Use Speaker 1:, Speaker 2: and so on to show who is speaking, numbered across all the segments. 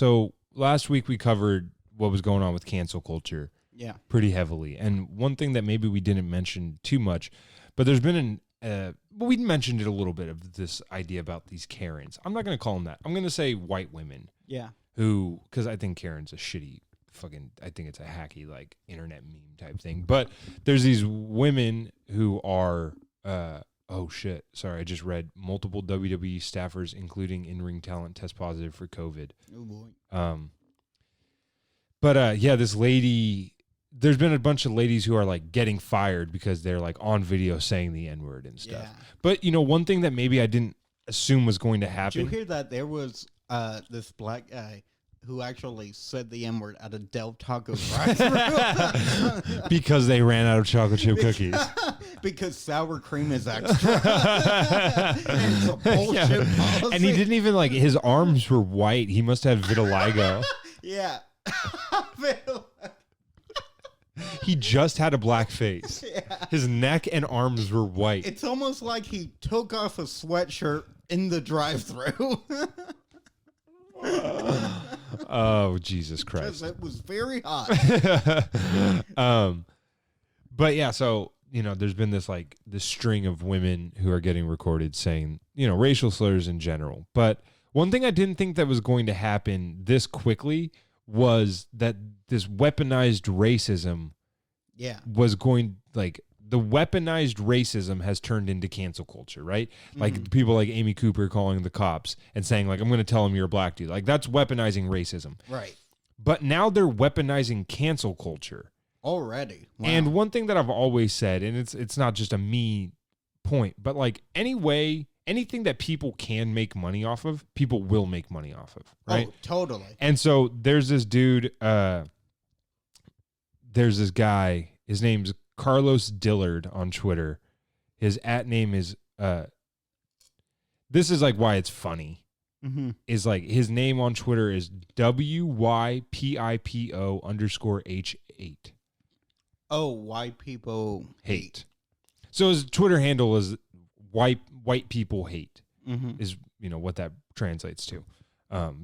Speaker 1: So last week we covered what was going on with cancel culture pretty heavily. And one thing that maybe we didn't mention too much, but there's been we mentioned it a little bit of this idea about these Karens. I'm not going to call them that. I'm going to say white women.
Speaker 2: Yeah.
Speaker 1: Who, because I think Karen's a shitty fucking, I think it's a hacky like internet meme type thing. But there's these women who are, oh shit, sorry, I just read multiple WWE staffers, including in-ring talent, test positive for COVID.
Speaker 2: Oh boy.
Speaker 1: Yeah, this lady, there's been a bunch of ladies who are like getting fired because they're like on video saying the N-word and stuff. Yeah. But you know, one thing that maybe I didn't assume was going to happen.
Speaker 2: Did you hear that there was this black guy who actually said the N-word at a Del Taco drive-thru?
Speaker 1: Because they ran out of chocolate chip cookies.
Speaker 2: Because sour cream is extra. It's a bullshit policy.
Speaker 1: And he didn't even like, his arms were white. He must have vitiligo.
Speaker 2: Yeah.
Speaker 1: He just had a black face. Yeah. His neck and arms were white.
Speaker 2: It's almost like he took off a sweatshirt in the drive-thru.
Speaker 1: Oh, Jesus Christ.
Speaker 2: Because it was very hot.
Speaker 1: But yeah, so, you know, there's been this string of women who are getting recorded saying, you know, racial slurs in general. But one thing I didn't think that was going to happen this quickly was that this weaponized racism was going, like, the weaponized racism has turned into cancel culture, right? Like people like Amy Cooper calling the cops and saying like, I'm going to tell them you're a black dude. Like that's weaponizing racism.
Speaker 2: Right.
Speaker 1: But now they're weaponizing cancel culture.
Speaker 2: Already. Wow.
Speaker 1: And one thing that I've always said, and it's not just a me point, but like anything that people can make money off of, people will make money off of, right?
Speaker 2: Oh, totally.
Speaker 1: And so there's this dude, there's this guy, his name's Carlos Dillard on Twitter. His @name is this is like why it's funny.
Speaker 2: Mm-hmm.
Speaker 1: Is like his name on Twitter is WYPIPO_H8.
Speaker 2: Oh, why people hate.
Speaker 1: So his Twitter handle is white people hate.
Speaker 2: Mm-hmm.
Speaker 1: Is, you know, what that translates to.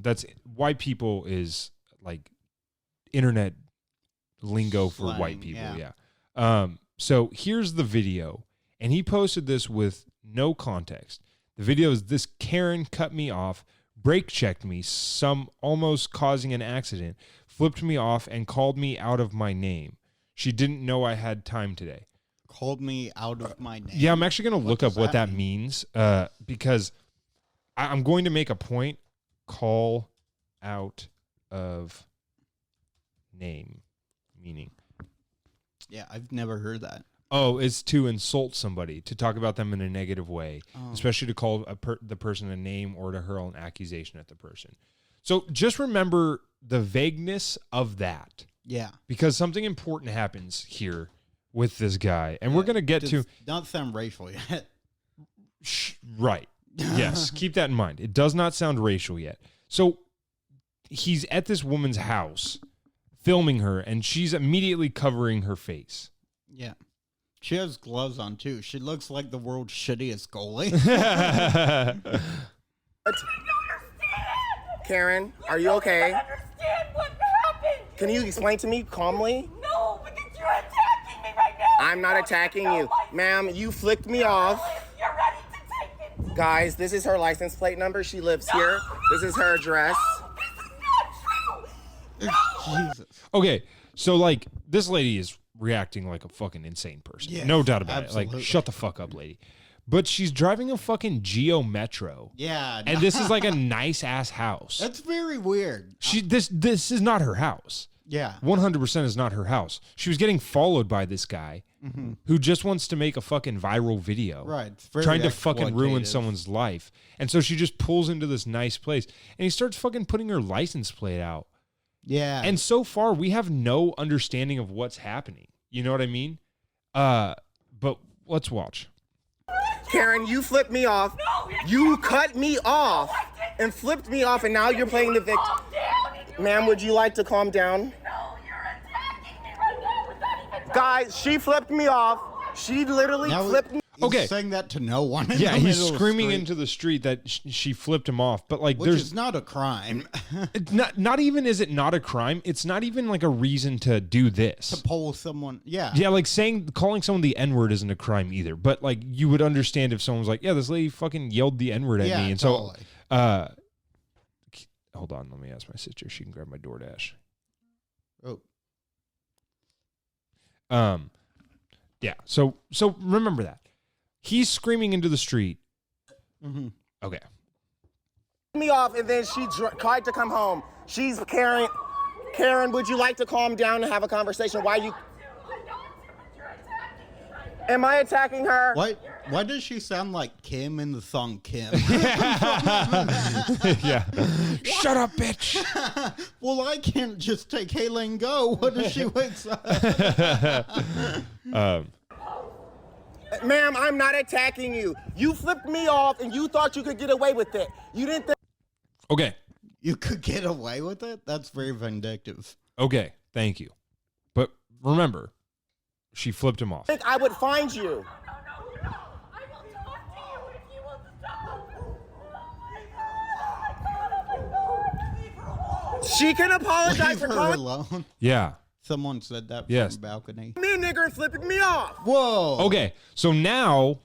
Speaker 1: That's white people is like internet lingo for
Speaker 2: Slang,
Speaker 1: white people. Yeah. So here's the video, and he posted this with no context. The video is this Karen cut me off, brake checked me, almost causing an accident, flipped me off, and called me out of my name. She didn't know I had time today.
Speaker 2: Called me out of my name?
Speaker 1: Yeah, I'm actually going to look up what that means because I'm going to make a point. Call out of name, meaning.
Speaker 2: Yeah, I've never heard that.
Speaker 1: Oh, it's to insult somebody, to talk about them in a negative way, especially to call the person a name or to hurl an accusation at the person. So just remember the vagueness of that.
Speaker 2: Yeah.
Speaker 1: Because something important happens here with this guy. And we're going to get to...
Speaker 2: Not sound racial yet.
Speaker 1: Right. Yes. Keep that in mind. It does not sound racial yet. So he's at this woman's house filming her, and she's immediately covering her face.
Speaker 2: Yeah. She has gloves on, too. She looks like the world's shittiest goalie.
Speaker 3: Karen, are you okay?
Speaker 4: I don't understand what happened.
Speaker 3: Can you explain to me calmly?
Speaker 4: No, because you're attacking me right now.
Speaker 3: I'm not attacking you. Ma'am, you flicked me off.
Speaker 4: You're ready to take it.
Speaker 3: Guys, this is her license plate number. She lives here. This is her address.
Speaker 4: No, this is not true. No.
Speaker 2: Jesus.
Speaker 1: Okay, so like this lady is reacting like a fucking insane person.
Speaker 2: Yes,
Speaker 1: no doubt about
Speaker 2: absolutely.
Speaker 1: it. Like, shut the fuck up, lady. But she's driving a fucking Geo Metro.
Speaker 2: Yeah.
Speaker 1: And this is like a nice ass house.
Speaker 2: That's very weird.
Speaker 1: This is not her house.
Speaker 2: Yeah.
Speaker 1: 100% is not her house. She was getting followed by this guy who just wants to make a fucking viral video.
Speaker 2: Right. It's very
Speaker 1: trying to fucking ruin
Speaker 2: exploitative.
Speaker 1: someone's life. And so she just pulls into this nice place and he starts fucking putting her license plate out.
Speaker 2: Yeah.
Speaker 1: And so far we have no understanding of what's happening. You know what I mean? But let's watch.
Speaker 3: Karen, you flipped me off.
Speaker 4: No,
Speaker 3: You cut me off and flipped me off, and now you're playing the victim.
Speaker 4: Calm down.
Speaker 3: Ma'am, would you like to calm down?
Speaker 4: No, you're attacking me right now without even.
Speaker 3: Guys, she flipped me off. She literally
Speaker 2: Now we-
Speaker 3: flipped me.
Speaker 1: Okay.
Speaker 2: saying that to no one. In
Speaker 1: Yeah,
Speaker 2: the
Speaker 1: he's
Speaker 2: middle of the
Speaker 1: screaming
Speaker 2: street,
Speaker 1: into the street that she flipped him off. But like,
Speaker 2: which
Speaker 1: there's
Speaker 2: is not a crime.
Speaker 1: it's not even is it not a crime? It's not even like a reason to do this.
Speaker 2: To pull someone, yeah.
Speaker 1: Yeah, like calling someone the N-word isn't a crime either. But like, you would understand if someone was like, "Yeah, this lady fucking yelled the N-word at
Speaker 2: Yeah,
Speaker 1: me," and
Speaker 2: totally.
Speaker 1: so, hold on, let me ask my sister. She can grab my DoorDash.
Speaker 2: Oh,
Speaker 1: Yeah. So remember that he's screaming into the street.
Speaker 2: mm-hmm.
Speaker 1: Okay.
Speaker 3: Me off, and then she tried to come home. She's Karen. Karen, would you like to calm down and have a conversation? Why you? Am I attacking her?
Speaker 2: Why does she sound like Kim in the song Kim?
Speaker 1: Yeah. Shut up, bitch.
Speaker 2: Well, I can't just take Haley and go. What does she wait?
Speaker 3: Ma'am, I'm not attacking you. You flipped me off, and you thought you could get away with it. You didn't think
Speaker 1: Okay.
Speaker 2: You could get away with it? That's very vindictive.
Speaker 1: Okay. Thank you. But remember, she flipped him off.
Speaker 3: I would find you.
Speaker 4: No. I will talk to you if you will stop.
Speaker 3: She can apologize
Speaker 2: Leave
Speaker 3: for
Speaker 2: her
Speaker 3: calling
Speaker 2: alone.
Speaker 1: Yeah.
Speaker 2: Someone said that
Speaker 1: Yes.
Speaker 2: from the balcony.
Speaker 3: me a nigger and flipping me off.
Speaker 2: Whoa.
Speaker 1: Okay. So now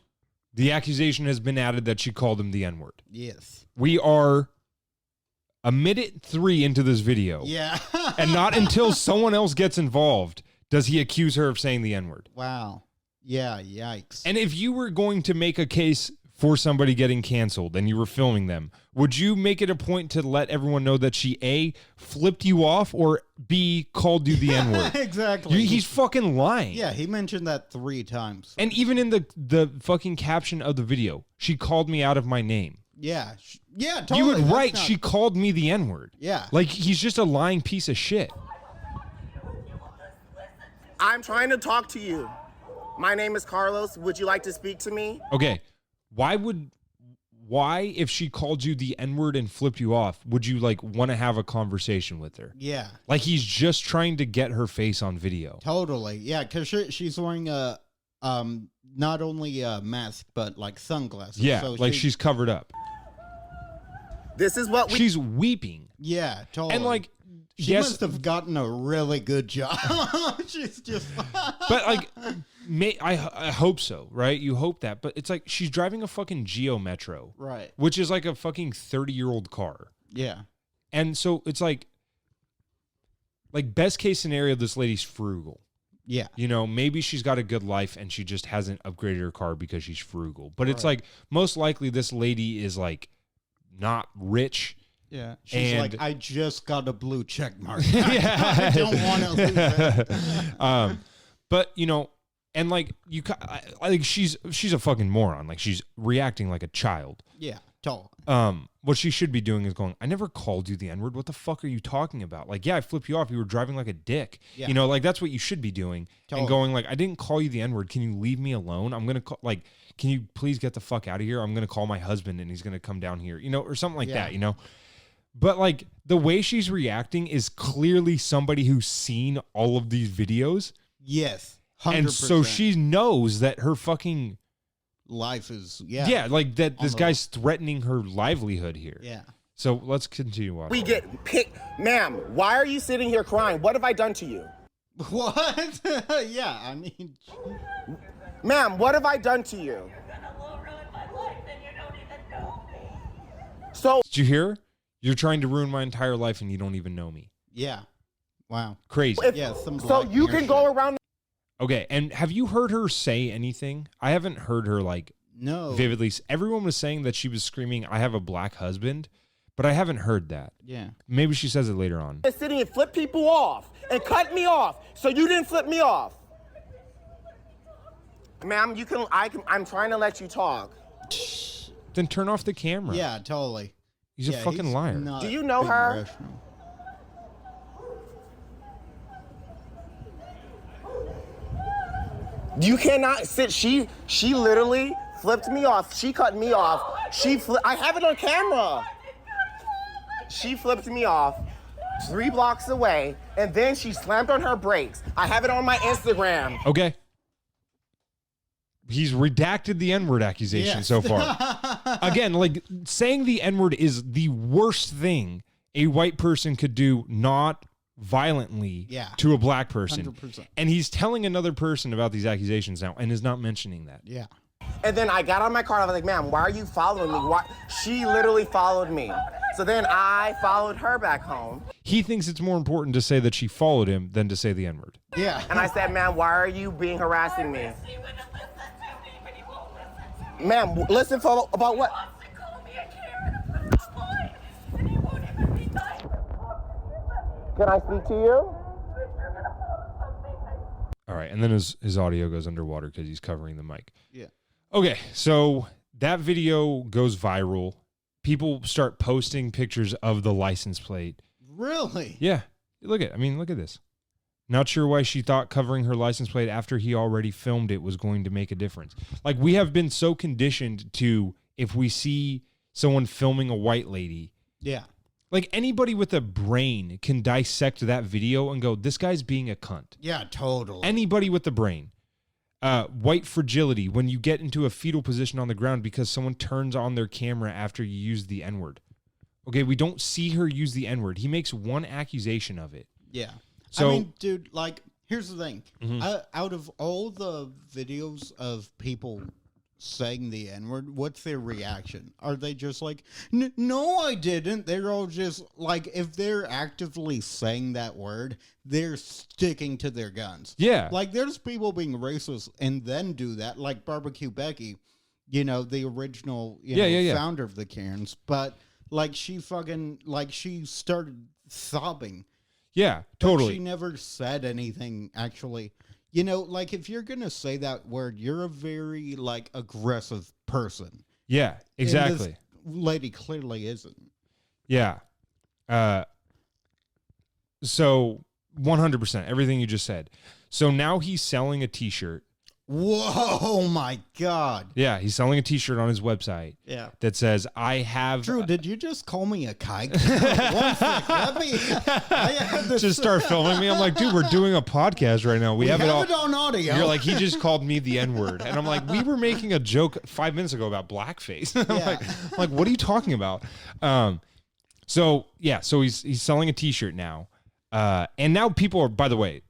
Speaker 1: the accusation has been added that she called him the N-word.
Speaker 2: Yes.
Speaker 1: We are a minute 3 into this video.
Speaker 2: Yeah.
Speaker 1: And not until someone else gets involved does he accuse her of saying the N-word.
Speaker 2: Wow. Yeah, yikes.
Speaker 1: And if you were going to make a case for somebody getting canceled and you were filming them, would you make it a point to let everyone know that she A, flipped you off, or B, called you the N-word?
Speaker 2: Exactly.
Speaker 1: He's fucking lying.
Speaker 2: Yeah, he mentioned that 3 times.
Speaker 1: And even in the fucking caption of the video, she called me out of my name.
Speaker 2: Yeah. Yeah, totally.
Speaker 1: You would
Speaker 2: That's
Speaker 1: write,
Speaker 2: not-
Speaker 1: she called me the N-word.
Speaker 2: Yeah.
Speaker 1: Like, he's just a lying piece of shit.
Speaker 3: I'm trying to talk to you. My name is Carlos. Would you like to speak to me?
Speaker 1: Okay, why, if she called you the N-word and flipped you off, would you, like, want to have a conversation with her?
Speaker 2: Yeah.
Speaker 1: Like, he's just trying to get her face on video.
Speaker 2: Totally. Yeah, because she's wearing a not only a mask but like sunglasses.
Speaker 1: Yeah,
Speaker 2: so
Speaker 1: like she's covered up.
Speaker 3: This is what we
Speaker 1: She's weeping.
Speaker 2: Yeah, totally.
Speaker 1: And, like,
Speaker 2: she
Speaker 1: yes,
Speaker 2: must have gotten a really good job. She's just
Speaker 1: but, like, I hope so, right? You hope that. But it's like she's driving a fucking Geo Metro.
Speaker 2: right.
Speaker 1: Which is like a fucking 30-year-old car.
Speaker 2: Yeah.
Speaker 1: And so it's like best case scenario, this lady's frugal.
Speaker 2: Yeah.
Speaker 1: You know, maybe she's got a good life and she just hasn't upgraded her car because she's frugal. But it's like most likely this lady is like not rich.
Speaker 2: Yeah. She's
Speaker 1: And-
Speaker 2: like, I just got a blue check mark. I don't want to lose it.
Speaker 1: But you know, and like I think she's a fucking moron. Like she's reacting like a child.
Speaker 2: Yeah, totally.
Speaker 1: What she should be doing is going, I never called you the N-word. What the fuck are you talking about? Like, yeah, I flipped you off. You were driving like a dick.
Speaker 2: Yeah.
Speaker 1: You know, like that's what you should be doing.
Speaker 2: Totally.
Speaker 1: And going like, I didn't call you the N-word. Can you leave me alone? I'm going to call, like, can you please get the fuck out of here? I'm going to call my husband and he's going to come down here, you know, or something like
Speaker 2: Yeah.
Speaker 1: that, you know? But like the way she's reacting is clearly somebody who's seen all of these videos.
Speaker 2: Yes. 100%.
Speaker 1: And so she knows that her fucking,
Speaker 2: life is
Speaker 1: yeah, like that this
Speaker 2: the-
Speaker 1: guy's threatening her livelihood here.
Speaker 2: Yeah.
Speaker 1: So let's continue watching.
Speaker 3: we get picked. Ma'am, why are you sitting here crying? What have I done to you?
Speaker 2: What? Yeah, I mean,
Speaker 3: Ma'am, what have I done to you? So
Speaker 1: Did you hear? You're trying to ruin my entire life and you don't even know me.
Speaker 2: yeah. Wow.
Speaker 1: Crazy.
Speaker 3: if,
Speaker 2: Yeah, some
Speaker 3: so
Speaker 2: Black
Speaker 3: you
Speaker 2: Mirror
Speaker 3: can go
Speaker 2: shit.
Speaker 3: around.
Speaker 1: Okay, and have you heard her say anything? I haven't heard her like
Speaker 2: No.
Speaker 1: vividly. Everyone was saying that she was screaming, I have a black husband, but I haven't heard that.
Speaker 2: Yeah.
Speaker 1: Maybe she says it later on.
Speaker 3: Sitting and flip people off and cut me off, so you didn't flip me off. Ma'am, you can. I'm trying to let you talk.
Speaker 1: Then turn off the camera.
Speaker 2: Yeah, totally.
Speaker 1: He's a
Speaker 2: Yeah,
Speaker 1: fucking
Speaker 2: he's
Speaker 1: liar.
Speaker 2: not
Speaker 3: Do you know
Speaker 2: being
Speaker 3: her?
Speaker 2: rational.
Speaker 3: You cannot sit. She literally flipped me off. She cut me off. I have it on camera. She flipped me off 3 blocks away, and then she slammed on her brakes. I have it on my Instagram.
Speaker 1: Okay. he's redacted the N-word accusation
Speaker 2: Yes.
Speaker 1: so far. Again, like saying the N-word is the worst thing a white person could do, not violently to a black person.
Speaker 2: 100%.
Speaker 1: And he's telling another person about these accusations now and is not mentioning that.
Speaker 2: Yeah.
Speaker 3: And then I got on my car and I was like, ma'am, why are you following me? Why? She literally followed me. So then I followed her back home.
Speaker 1: He thinks it's more important to say that she followed him than to say the N-word.
Speaker 2: Yeah.
Speaker 3: And I said, ma'am, why are you being harassing me?
Speaker 4: He wouldn't listen to me, but he won't listen to me.
Speaker 3: Ma'am, listen for about what?
Speaker 4: He wants to call me a Karen. That's fine. And he won't even be nice.
Speaker 3: Can I speak to you?
Speaker 1: All right, and then his audio goes underwater because he's covering the mic.
Speaker 2: Yeah.
Speaker 1: Okay, so that video goes viral. People start posting pictures of the license plate.
Speaker 2: Really?
Speaker 1: Yeah, look at this. Not sure why she thought covering her license plate after he already filmed it was going to make a difference. Like, we have been so conditioned to, if we see someone filming a white lady,
Speaker 2: Yeah.
Speaker 1: like anybody with a brain can dissect that video and go, this guy's being a cunt.
Speaker 2: Yeah, totally.
Speaker 1: Anybody with a brain. White fragility, when you get into a fetal position on the ground because someone turns on their camera after you use the N-word. Okay, we don't see her use the N-word. He makes one accusation of it.
Speaker 2: Yeah.
Speaker 1: So-
Speaker 2: I mean, dude, like, here's the thing.
Speaker 1: Mm-hmm.
Speaker 2: Out of all the videos of people saying the N-word, what's their reaction? Are they just like, no, I didn't? They're all just like, if they're actively saying that word, they're sticking to their guns.
Speaker 1: Yeah.
Speaker 2: Like, there's people being racist and then do that, like Barbecue Becky, you know, the original founder of the Karens. But, like, she started sobbing.
Speaker 1: Yeah,
Speaker 2: But
Speaker 1: totally.
Speaker 2: she never said anything, actually. You know, like, if you're going to say that word, you're a very, like, aggressive person.
Speaker 1: Yeah,
Speaker 2: And
Speaker 1: exactly.
Speaker 2: this lady clearly isn't.
Speaker 1: Yeah. So 100%, everything you just said. So now he's selling a t-shirt.
Speaker 2: Whoa, my God.
Speaker 1: Yeah, he's selling a t-shirt on his website
Speaker 2: Yeah.
Speaker 1: that says, I have...
Speaker 2: Drew, did you just call me a kike? One sec, I had this.
Speaker 1: just start filming me. I'm like, dude, we're doing a podcast right now. We have it all.
Speaker 2: on audio.
Speaker 1: You're like, he just called me the N-word. And I'm like, we were making a joke 5 minutes ago about blackface. I'm
Speaker 2: Yeah.
Speaker 1: like, what are you talking about? So he's selling a t-shirt now. And now people are, by the way,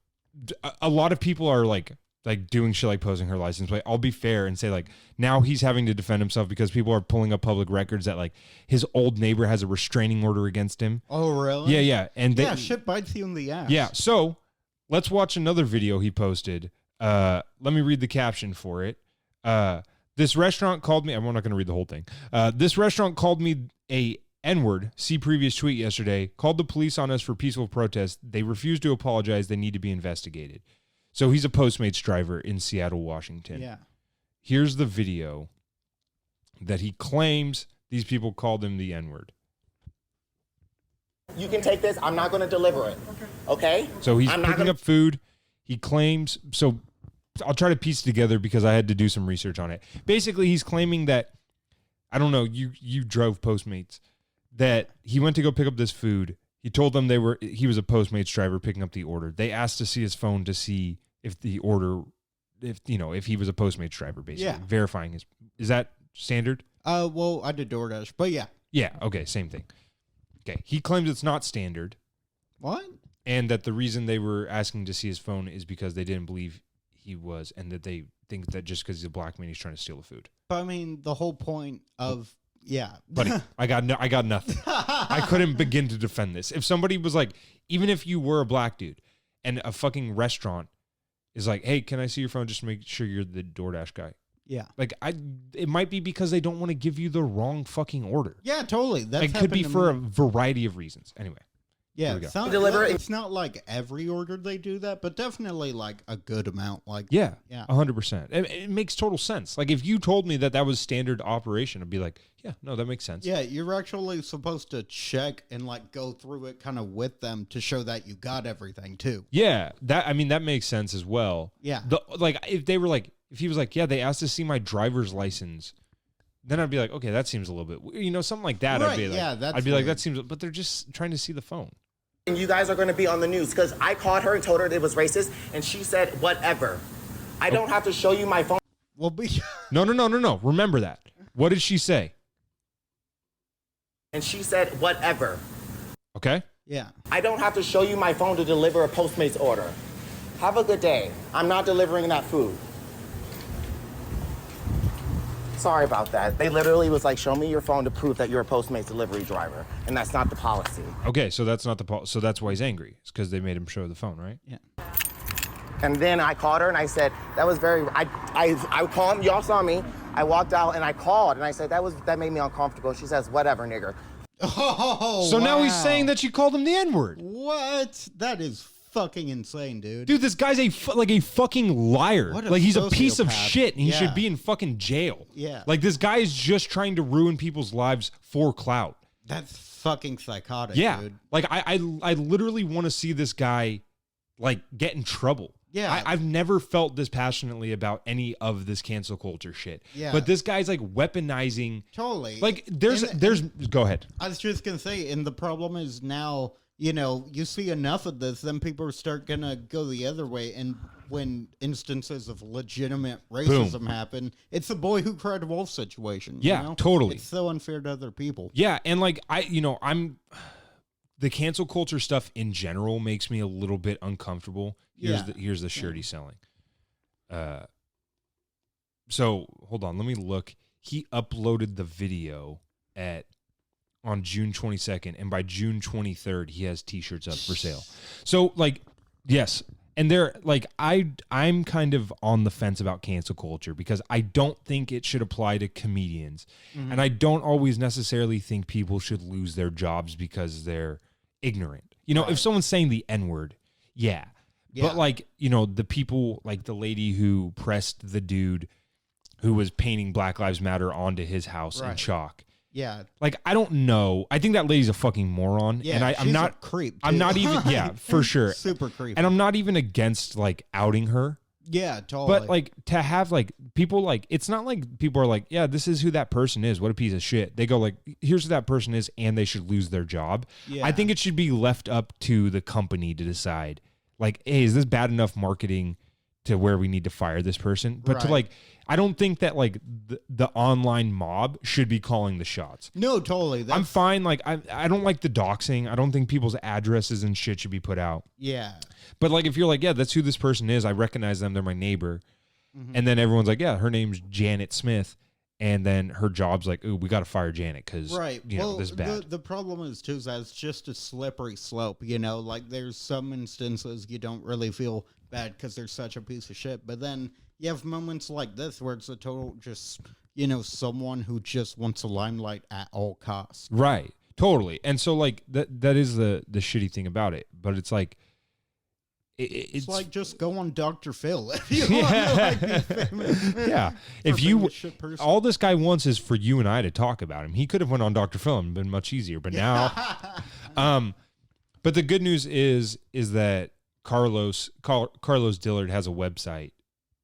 Speaker 1: a lot of people are like doing shit like posing her license plate. I'll be fair and say, like, now he's having to defend himself because people are pulling up public records that, like, his old neighbor has a restraining order against him.
Speaker 2: Oh, really?
Speaker 1: Yeah. And
Speaker 2: Yeah, shit bites you in the ass.
Speaker 1: yeah. So let's watch another video he posted. Let me read the caption for it. This restaurant called me. I'm not going to read the whole thing. This restaurant called me a N-word. See previous tweet yesterday. Called the police on us for peaceful protest. They refused to apologize. They need to be investigated. So he's a Postmates driver in Seattle, Washington.
Speaker 2: Yeah.
Speaker 1: Here's the video that he claims these people called him the N-word.
Speaker 3: You can take this. I'm not going to deliver it. Okay?
Speaker 1: So he's
Speaker 3: I'm not
Speaker 1: picking
Speaker 3: gonna-
Speaker 1: up food. He claims, so I'll try to piece it together because I had to do some research on it. Basically, he's claiming that, I don't know, you drove Postmates, that he went to go pick up this food. He told them he was a Postmates driver picking up the order. They asked to see his phone to see if the order, if he was a Postmates driver, basically.
Speaker 2: Yeah.
Speaker 1: Verifying is that standard?
Speaker 2: Well, I did DoorDash, but yeah.
Speaker 1: Yeah, okay, same thing. Okay, he claims it's not standard
Speaker 2: What?
Speaker 1: and that the reason they were asking to see his phone is because they didn't believe he was, and that they think that just because he's a black man, he's trying to steal the food.
Speaker 2: But I mean, the whole point of, yeah.
Speaker 1: Buddy, I got nothing. I couldn't begin to defend this. If somebody was like, even if you were a black dude and a fucking restaurant is like, hey, can I see your phone just to make sure you're the DoorDash guy?
Speaker 2: Yeah.
Speaker 1: Like, it might be because they don't want to give you the wrong fucking order.
Speaker 2: Yeah, totally. That's
Speaker 1: It could be
Speaker 2: happened to
Speaker 1: for a
Speaker 2: me.
Speaker 1: variety of reasons. Anyway.
Speaker 2: Yeah,
Speaker 1: Here we go.
Speaker 2: it's not,
Speaker 3: Deliver it.
Speaker 2: it's not like every order they do that, but definitely like a good amount. Like,
Speaker 1: Yeah,
Speaker 2: Yeah.
Speaker 1: 100%. It makes total sense. Like, if you told me that was standard operation, I'd be like, yeah, no, that makes sense.
Speaker 2: yeah, you're actually supposed to check and like go through it kind of with them to show that you got everything too.
Speaker 1: Yeah, that makes sense as well.
Speaker 2: Yeah.
Speaker 1: If he was like, yeah, they asked to see my driver's license, then I'd be like, okay, that seems a little bit, something like that. I'd
Speaker 2: Right,
Speaker 1: be like,
Speaker 2: yeah, that's
Speaker 1: I'd be like,
Speaker 2: weird.
Speaker 1: that seems, but they're just trying to see the phone.
Speaker 3: And you guys are going to be on the news because I called her and told her it was racist, and she said, whatever. I don't have to show you my phone.
Speaker 2: Well, be
Speaker 1: No. Remember that. What did she say?
Speaker 3: And she said, whatever.
Speaker 1: Okay.
Speaker 2: yeah.
Speaker 3: I don't have to show you my phone to deliver a Postmates order. Have a good day. I'm not delivering that food. Sorry about that. They literally was like, show me your phone to prove that you're a Postmates delivery driver. And that's not the policy.
Speaker 1: Okay, so that's not the so that's why he's angry. It's because they made him show the phone, right?
Speaker 2: Yeah.
Speaker 3: And then I called her and I said, that was very, I called, y'all saw me. I walked out and I called and I said, that made me uncomfortable. She says, whatever, nigger.
Speaker 2: Oh,
Speaker 1: So now he's
Speaker 2: wow.
Speaker 1: saying that you called him the N-word.
Speaker 2: What? That is fucking insane, dude.
Speaker 1: Dude, this guy's a fucking liar.
Speaker 2: What a
Speaker 1: Like he's a piece of
Speaker 2: sociopath.
Speaker 1: shit and he
Speaker 2: Yeah.
Speaker 1: should be in fucking jail.
Speaker 2: Yeah.
Speaker 1: Like this guy is just trying to ruin people's lives for clout.
Speaker 2: That's fucking psychotic,
Speaker 1: Yeah.
Speaker 2: dude.
Speaker 1: Like I literally want to see this guy like get in trouble.
Speaker 2: Yeah.
Speaker 1: I've never felt this passionately about any of this cancel culture shit.
Speaker 2: Yeah.
Speaker 1: But this guy's like weaponizing.
Speaker 2: Totally.
Speaker 1: Like there's
Speaker 2: And-
Speaker 1: go ahead.
Speaker 2: I was just gonna say, and the problem is now, you know, you see enough of this, then people start gonna go the other way. And when instances of legitimate racism happen, it's the boy who cried wolf situation.
Speaker 1: Yeah,
Speaker 2: you know?
Speaker 1: totally.
Speaker 2: It's so unfair to other people.
Speaker 1: Yeah, and like I'm the cancel culture stuff in general makes me a little bit uncomfortable. Here's the shirt he's selling. So hold on, let me look. He uploaded the video on June 22nd, and by June 23rd, he has t-shirts up for sale. So like, yes. And they're like, I'm kind of on the fence about cancel culture because I don't think it should apply to comedians. And I don't always necessarily think people should lose their jobs because they're ignorant. You know, if someone's saying the N-word, yeah. But like, you know, the people like the lady who pressed the dude who was painting Black Lives Matter onto his house in
Speaker 2: Right.
Speaker 1: chalk.
Speaker 2: Yeah.
Speaker 1: Like, I don't know. I think that lady's a fucking moron.
Speaker 2: Yeah.
Speaker 1: And I'm
Speaker 2: she's
Speaker 1: not
Speaker 2: a creep.
Speaker 1: I'm
Speaker 2: too.
Speaker 1: not even yeah, for sure.
Speaker 2: Super creepy.
Speaker 1: And I'm not even against like outing her.
Speaker 2: yeah, totally.
Speaker 1: But like to have like people like it's not like people are like, yeah, this is who that person is. What a piece of shit. They go like, here's who that person is, and they should lose their job.
Speaker 2: Yeah.
Speaker 1: I think it should be left up to the company to decide, like, hey, is this bad enough marketing to where we need to fire this person? But to
Speaker 2: Right.
Speaker 1: like, I don't think that like the online mob should be calling the shots.
Speaker 2: no, totally.
Speaker 1: I'm
Speaker 2: That's,
Speaker 1: fine. Like I don't like the doxing. I don't think people's addresses and shit should be put out.
Speaker 2: yeah.
Speaker 1: But like if you're like, yeah, that's who this person is, I recognize them, they're my neighbor. And then everyone's like, yeah, her name's Janet Smith. And then her job's like, ooh, we got to fire Janet because,
Speaker 2: Right.
Speaker 1: you know,
Speaker 2: well,
Speaker 1: this is bad.
Speaker 2: The problem is, too, is that it's just a slippery slope. You know, like there's some instances you don't really feel bad because they're such a piece of shit. But then you have moments like this where it's a total just, you know, someone who just wants the limelight at all costs.
Speaker 1: Right. Totally. And so like that is the shitty thing about it. But it's like,
Speaker 2: It's like just go on Dr. Phil if you
Speaker 1: Yeah.
Speaker 2: want to like, be famous.
Speaker 1: yeah.
Speaker 2: For
Speaker 1: If
Speaker 2: being
Speaker 1: you
Speaker 2: a shit person.
Speaker 1: all this guy wants is for you and I to talk about him. He could have went on Dr. Phil and been much easier, but now but the good news is that Carlos Dillard has a website.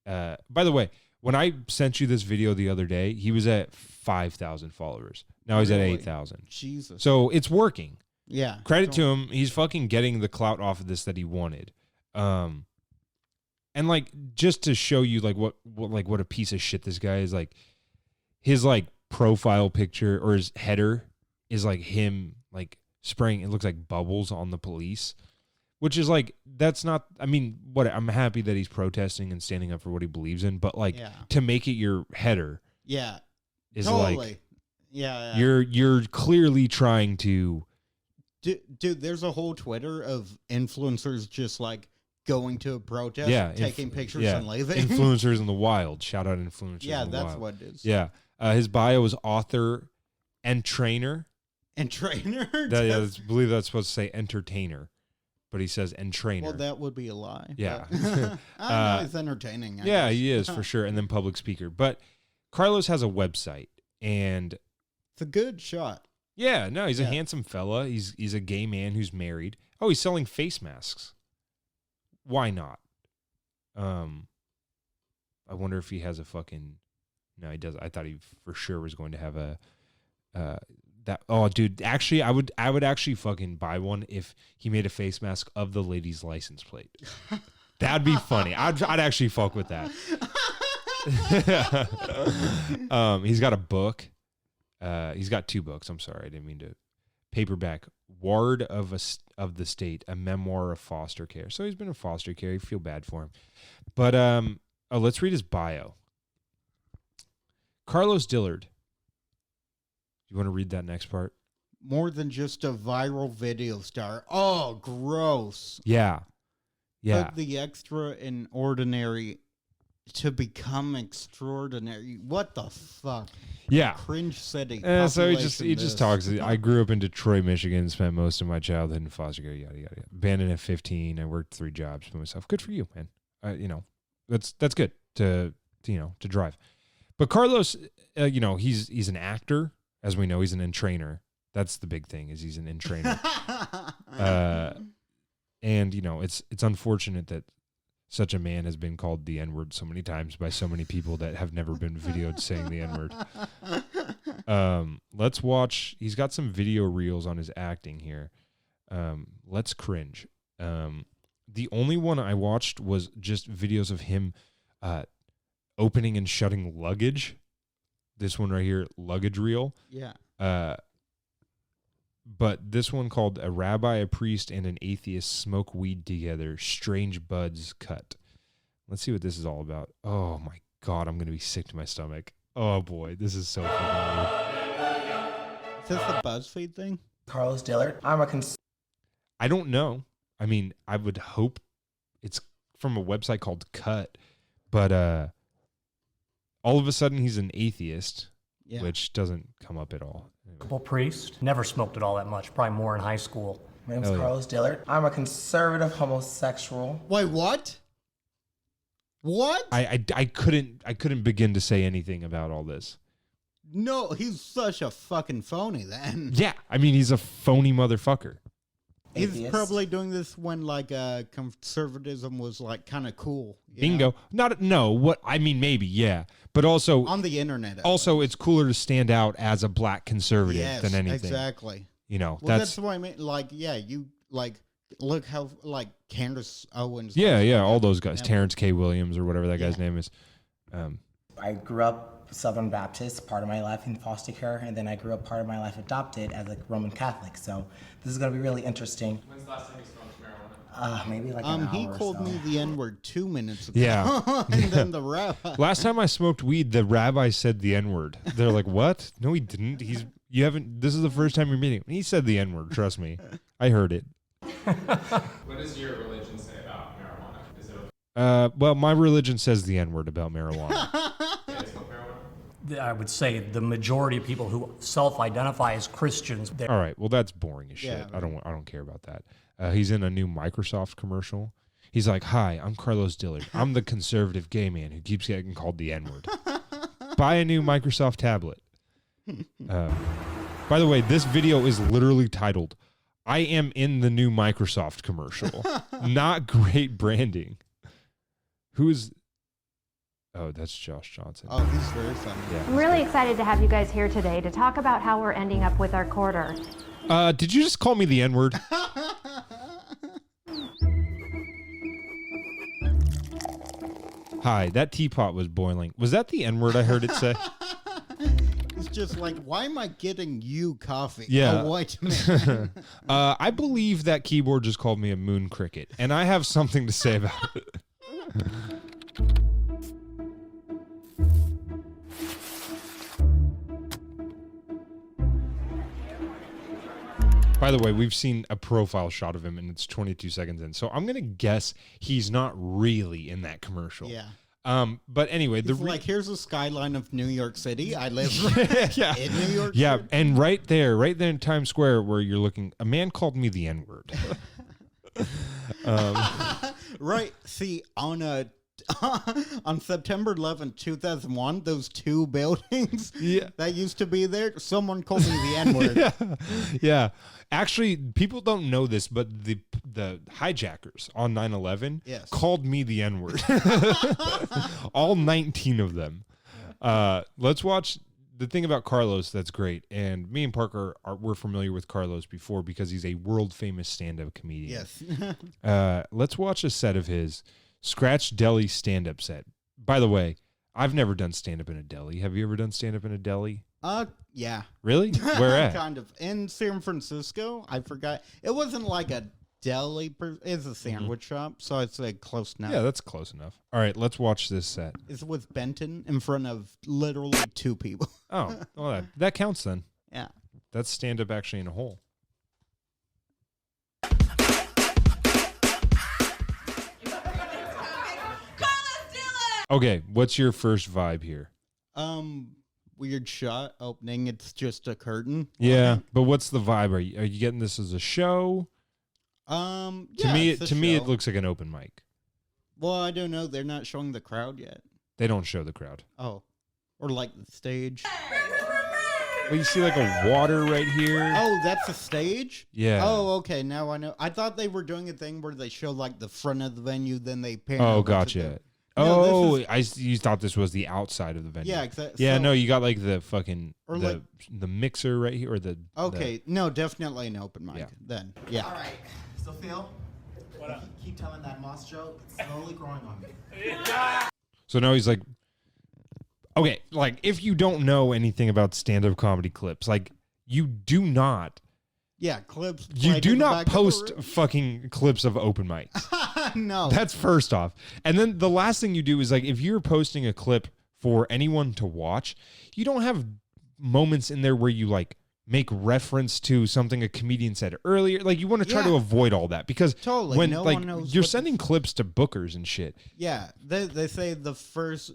Speaker 1: By the way, when I sent you this video the other day, he was at 5,000 followers. Now he's at
Speaker 2: Really?
Speaker 1: 8,000.
Speaker 2: Jesus.
Speaker 1: So it's working.
Speaker 2: yeah.
Speaker 1: Credit to him. He's fucking getting the clout off of this that he wanted. And like just to show you like what a piece of shit this guy is, like his like profile picture or his header is like him like spraying, it looks like bubbles on the police, which is like, that's not, I mean, what, I'm happy that he's protesting and standing up for what he believes in, but like
Speaker 2: Yeah.
Speaker 1: to make it your header
Speaker 2: Yeah.
Speaker 1: is
Speaker 2: Totally.
Speaker 1: like
Speaker 2: yeah.
Speaker 1: you're clearly trying to
Speaker 2: Dude, there's a whole Twitter of influencers just like going to a protest, taking pictures and leaving.
Speaker 1: Influencers in the wild. Shout out influencers.
Speaker 2: yeah,
Speaker 1: in the
Speaker 2: that's
Speaker 1: wild.
Speaker 2: what it is.
Speaker 1: Yeah. His bio is author and trainer.
Speaker 2: And trainer.
Speaker 1: I believe that's supposed to say entertainer, but he says and trainer.
Speaker 2: Well, that would be a lie.
Speaker 1: Yeah.
Speaker 2: but- I know, it's entertaining. I
Speaker 1: Yeah,
Speaker 2: guess.
Speaker 1: he is for sure. And then public speaker. But Carlos has a website, and
Speaker 2: It's a good shot.
Speaker 1: yeah, no, he's a
Speaker 2: Yeah.
Speaker 1: handsome fella. He's a gay man who's married. Oh, he's selling face masks. Why not? I wonder if he has a fucking. No, he does. I thought he for sure was going to have a. That oh, dude. Actually, I would actually fucking buy one if he made a face mask of the lady's license plate. That'd be funny. I'd actually fuck with that. He's got a book. He's got 2 books. I'm sorry, I didn't mean to. Paperback, Ward of the State, a memoir of foster care. So he's been in foster care. You feel bad for him. But let's read his bio. Carlos Dillard. You want to read that next part?
Speaker 2: More than just a viral video star. Oh, gross.
Speaker 1: Yeah. Yeah.
Speaker 2: Put the extra in ordinary to become extraordinary. What the fuck?
Speaker 1: Yeah.
Speaker 2: Cringe city.
Speaker 1: So he just
Speaker 2: Population
Speaker 1: talks.
Speaker 2: this.
Speaker 1: I grew up in Detroit, Michigan. Spent most of my childhood in foster care. Yada yada. Yada. Abandoned at 15. I worked 3 jobs for myself. Good for you, man. That's good to drive. But Carlos, he's an actor, as we know. He's an entrainer. That's the big thing. Is he's an entrainer. And it's unfortunate that such a man has been called the N-word so many times by so many people that have never been videoed saying the N-word. Let's watch. He's got some video reels on his acting here. Let's cringe. The only one I watched was just videos of him opening and shutting luggage. This one right here, luggage reel.
Speaker 2: Yeah.
Speaker 1: But this one called A Rabbi, a Priest, and an Atheist Smoke Weed Together, Strange Buds Cut. Let's see what this is all about. Oh, my God. I'm going to be sick to my stomach. Oh, boy. This is so funny.
Speaker 2: Is this the BuzzFeed thing?
Speaker 3: Carlos Dillard.
Speaker 1: I don't know. I mean, I would hope it's from a website called Cut. But all of a sudden, he's an atheist, which doesn't come up at all.
Speaker 5: Well, priest. Never smoked it all that much. Probably more in high school.
Speaker 3: My name's Carlos Dillard. I'm a conservative homosexual.
Speaker 2: Wait, what? What?
Speaker 1: I couldn't begin to say anything about all this.
Speaker 2: No, he's such a fucking phony then.
Speaker 1: Yeah, I mean, he's a phony motherfucker.
Speaker 2: He's
Speaker 3: Atheist.
Speaker 2: probably doing this when conservatism was like kind of cool. you
Speaker 1: Bingo.
Speaker 2: know?
Speaker 1: Maybe, yeah. But also,
Speaker 2: On the internet.
Speaker 1: also it's cooler to stand out as a black conservative
Speaker 2: yes,
Speaker 1: than anything.
Speaker 2: Exactly.
Speaker 1: Well,
Speaker 2: That's what I mean. Like, yeah, you like look how like Candace Owens.
Speaker 1: yeah, all those guys. Terrence K. Williams or whatever that guy's name is.
Speaker 3: I grew up Southern Baptist part of my life in foster care, and then I grew up part of my life adopted as a Roman Catholic. So this is going to be really interesting.
Speaker 6: When's the last time you smoked marijuana?
Speaker 3: Maybe like an hour
Speaker 2: He
Speaker 3: or
Speaker 2: called
Speaker 3: so.
Speaker 2: me the N-word 2 minutes ago.
Speaker 1: Yeah.
Speaker 2: And then the rabbi.
Speaker 1: Last time I smoked weed, the rabbi said the N-word. They're like, what? No, he didn't. This is the first time you're meeting him. He said the N-word, trust me. I heard it.
Speaker 6: What does your religion say about marijuana? Is it okay
Speaker 1: Well, my religion says the N-word about marijuana.
Speaker 6: to smoke marijuana?
Speaker 5: I would say the majority of people who self-identify as Christians, they're
Speaker 1: All right, well, that's boring as shit.
Speaker 2: Yeah,
Speaker 1: I don't care about that. He's in a new Microsoft commercial. He's like, "Hi, I'm Carlos Dillard. I'm the conservative gay man who keeps getting called the N-word. Buy a new Microsoft tablet." By the way, this video is literally titled, "I am in the new Microsoft commercial." Not great branding. Who is... Oh, that's Josh Johnson.
Speaker 2: Oh, he's very funny.
Speaker 7: I'm really excited to have you guys here today to talk about how we're ending up with our quarter.
Speaker 1: Did you just call me the N-word? Hi, that teapot was boiling. Was that the N-word I heard it say?
Speaker 2: It's just like, why am I getting you coffee?
Speaker 1: Yeah.
Speaker 2: A white man.
Speaker 1: I believe that keyboard just called me a moon cricket, and I have something to say about it. By the way, we've seen a profile shot of him, and it's 22 seconds in. So I'm going to guess he's not really in that commercial.
Speaker 2: Yeah.
Speaker 1: But anyway,
Speaker 2: It's like, here's a skyline of New York City. I live
Speaker 1: yeah.
Speaker 2: in New York
Speaker 1: Yeah,
Speaker 2: City.
Speaker 1: and right there in Times Square where you're looking, a man called me the N-word.
Speaker 2: Right. See, on September 11th, 2001, those 2 buildings that used to be there, someone called me the N-word.
Speaker 1: Yeah. Actually, people don't know this, but the hijackers on 9/11
Speaker 2: Yes.
Speaker 1: called me the N-word. All 19 of them. Let's watch the thing about Carlos that's great. And me and Parker we're familiar with Carlos before because he's a world famous stand-up comedian.
Speaker 2: Yes.
Speaker 1: Let's watch a set of his Scratch Deli stand-up set. By the way, I've never done stand up in a deli. Have you ever done stand up in a deli?
Speaker 2: Yeah.
Speaker 1: Really? Where at?
Speaker 2: Kind of. In San Francisco. I forgot. It wasn't like a deli. It's a sandwich shop, so it's like close enough.
Speaker 1: Yeah, that's close enough. All right, let's watch this set.
Speaker 2: It's with Benton in front of literally 2 people.
Speaker 1: Oh, well, that counts then.
Speaker 2: Yeah.
Speaker 1: That's stand up actually in a whole. Okay, what's your first vibe here?
Speaker 2: Weird shot opening. It's just a curtain.
Speaker 1: Yeah, but what's the vibe? Are you getting this as a show?
Speaker 2: Yeah,
Speaker 1: To me,
Speaker 2: it's a
Speaker 1: it
Speaker 2: show.
Speaker 1: looks like an open mic.
Speaker 2: Well, I don't know. They're not showing the crowd yet.
Speaker 1: They don't show the crowd.
Speaker 2: Oh, or like the stage.
Speaker 1: Well, you see like a water right here.
Speaker 2: Oh, that's a stage.
Speaker 1: Yeah.
Speaker 2: Oh, okay. Now I know. I thought they were doing a thing where they show like the front of the venue, then they pan.
Speaker 1: Oh,
Speaker 2: over to
Speaker 1: gotcha.
Speaker 2: the-
Speaker 1: Oh,
Speaker 2: No,
Speaker 1: you thought this was the outside of the venue.
Speaker 2: Yeah, exactly.
Speaker 1: Yeah,
Speaker 2: So-
Speaker 1: no, you got like the fucking
Speaker 2: Or
Speaker 1: the,
Speaker 2: like-
Speaker 1: the mixer right here or the
Speaker 2: Okay, no, definitely an open mic.
Speaker 1: Yeah.
Speaker 2: Then, yeah.
Speaker 3: All right. So Phil, what up? Keep telling that moss joke. It's slowly growing on me.
Speaker 1: So now he's like, okay, like if you don't know anything about stand-up comedy clips, like you do not
Speaker 2: Yeah, clips.
Speaker 1: You
Speaker 2: played
Speaker 1: do
Speaker 2: in the
Speaker 1: not
Speaker 2: back of the
Speaker 1: post
Speaker 2: room.
Speaker 1: fucking clips of open mics.
Speaker 2: No.
Speaker 1: That's first off. And then the last thing you do is like if you're posting a clip for anyone to watch, you don't have moments in there where you like make reference to something a comedian said earlier. Like you want to try to
Speaker 2: Yeah.
Speaker 1: avoid all that because
Speaker 2: Totally.
Speaker 1: when
Speaker 2: No
Speaker 1: like
Speaker 2: one knows
Speaker 1: you're
Speaker 2: what
Speaker 1: sending clips to bookers and shit.
Speaker 2: Yeah, they say the first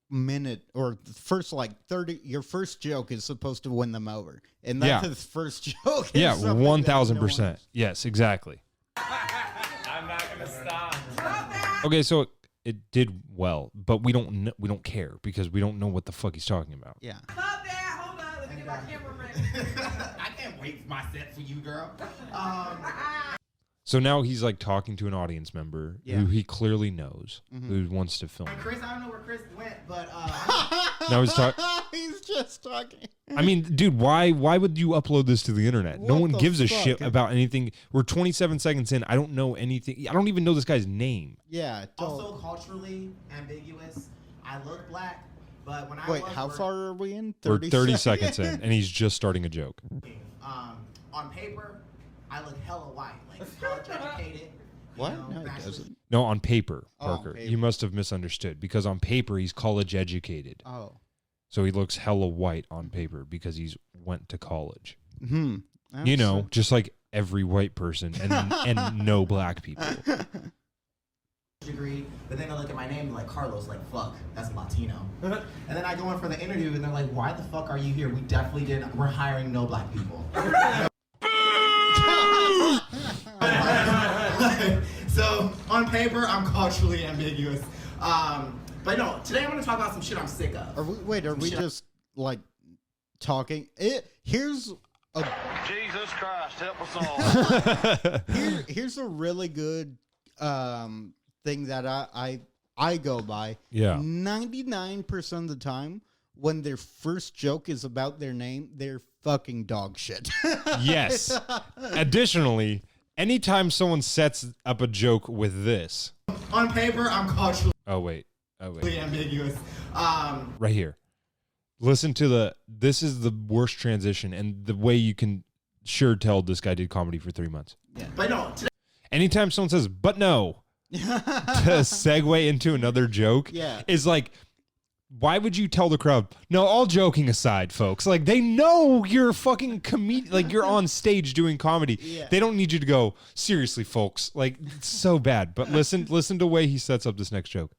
Speaker 2: minute or the first like 30, your first joke is supposed to win them over, and that's
Speaker 1: Yeah.
Speaker 2: his first joke. is
Speaker 1: Yeah,
Speaker 2: something that
Speaker 1: 1000%.
Speaker 2: no one-
Speaker 1: Yes, exactly.
Speaker 6: I'm not gonna stop.
Speaker 1: Okay, so it did well, but we don't care because we don't know what the fuck he's talking about.
Speaker 2: Yeah.
Speaker 4: Stop that! Hold on, let me get my camera ready.
Speaker 3: I can't wait for my set for you, girl.
Speaker 1: So now he's like talking to an audience member
Speaker 2: Yeah.
Speaker 1: who he clearly knows who wants to film.
Speaker 3: Chris, I don't know where Chris went, but
Speaker 1: Now he's talking.
Speaker 2: He's just talking.
Speaker 1: I mean, dude, why would you upload this to the internet? No
Speaker 2: What
Speaker 1: one
Speaker 2: the
Speaker 1: gives a
Speaker 2: fuck?
Speaker 1: shit about anything. We're 27 seconds in. I don't know anything. I don't even know this guy's name.
Speaker 2: Yeah.
Speaker 3: also culturally ambiguous. I look black, but when I
Speaker 2: Wait,
Speaker 3: was
Speaker 2: how
Speaker 3: working,
Speaker 2: far are we in?
Speaker 1: We're 30 seconds in, and he's just starting a joke.
Speaker 3: on paper, I look hella white, like college educated.
Speaker 2: What?
Speaker 3: You know,
Speaker 2: No, it
Speaker 3: bachelor's-
Speaker 2: doesn't.
Speaker 1: No, on paper,
Speaker 2: Oh, on
Speaker 1: Parker.
Speaker 2: paper.
Speaker 1: You must have misunderstood because on paper he's college educated.
Speaker 2: Oh.
Speaker 1: So he looks hella white on paper because he's went to college.
Speaker 2: Hmm.
Speaker 1: You know, just like every white person and no black people.
Speaker 3: degree, but then I look at my name like Carlos, like fuck, that's Latino. And then I go in for the interview and they're like, why the fuck are you here? We definitely didn't. We're hiring no black people. So on paper, I'm culturally ambiguous. But no, today I'm gonna talk about some shit I'm sick of.
Speaker 2: Are we
Speaker 3: shit-
Speaker 2: just like talking? Here's a
Speaker 8: Jesus Christ, help us all.
Speaker 2: here's a really good thing that I go by.
Speaker 1: Yeah.
Speaker 2: 99% of the time, when their first joke is about their name, they're fucking dog shit.
Speaker 1: Yes. Additionally, anytime someone sets up a joke with this.
Speaker 3: On paper, I'm culturally
Speaker 1: Oh wait.
Speaker 3: ambiguous.
Speaker 1: Right here. Listen to this is the worst transition and the way you can sure tell this guy did comedy for 3 months.
Speaker 3: But no, today
Speaker 1: Anytime someone says, but no, to segue into another joke
Speaker 2: Yeah.
Speaker 1: is like, why would you tell the crowd? No, all joking aside, folks. Like they know you're fucking comedian. Like you're on stage doing comedy.
Speaker 2: Yeah.
Speaker 1: They don't need you to go seriously, folks. Like it's so bad. But listen to the way he sets up this next joke.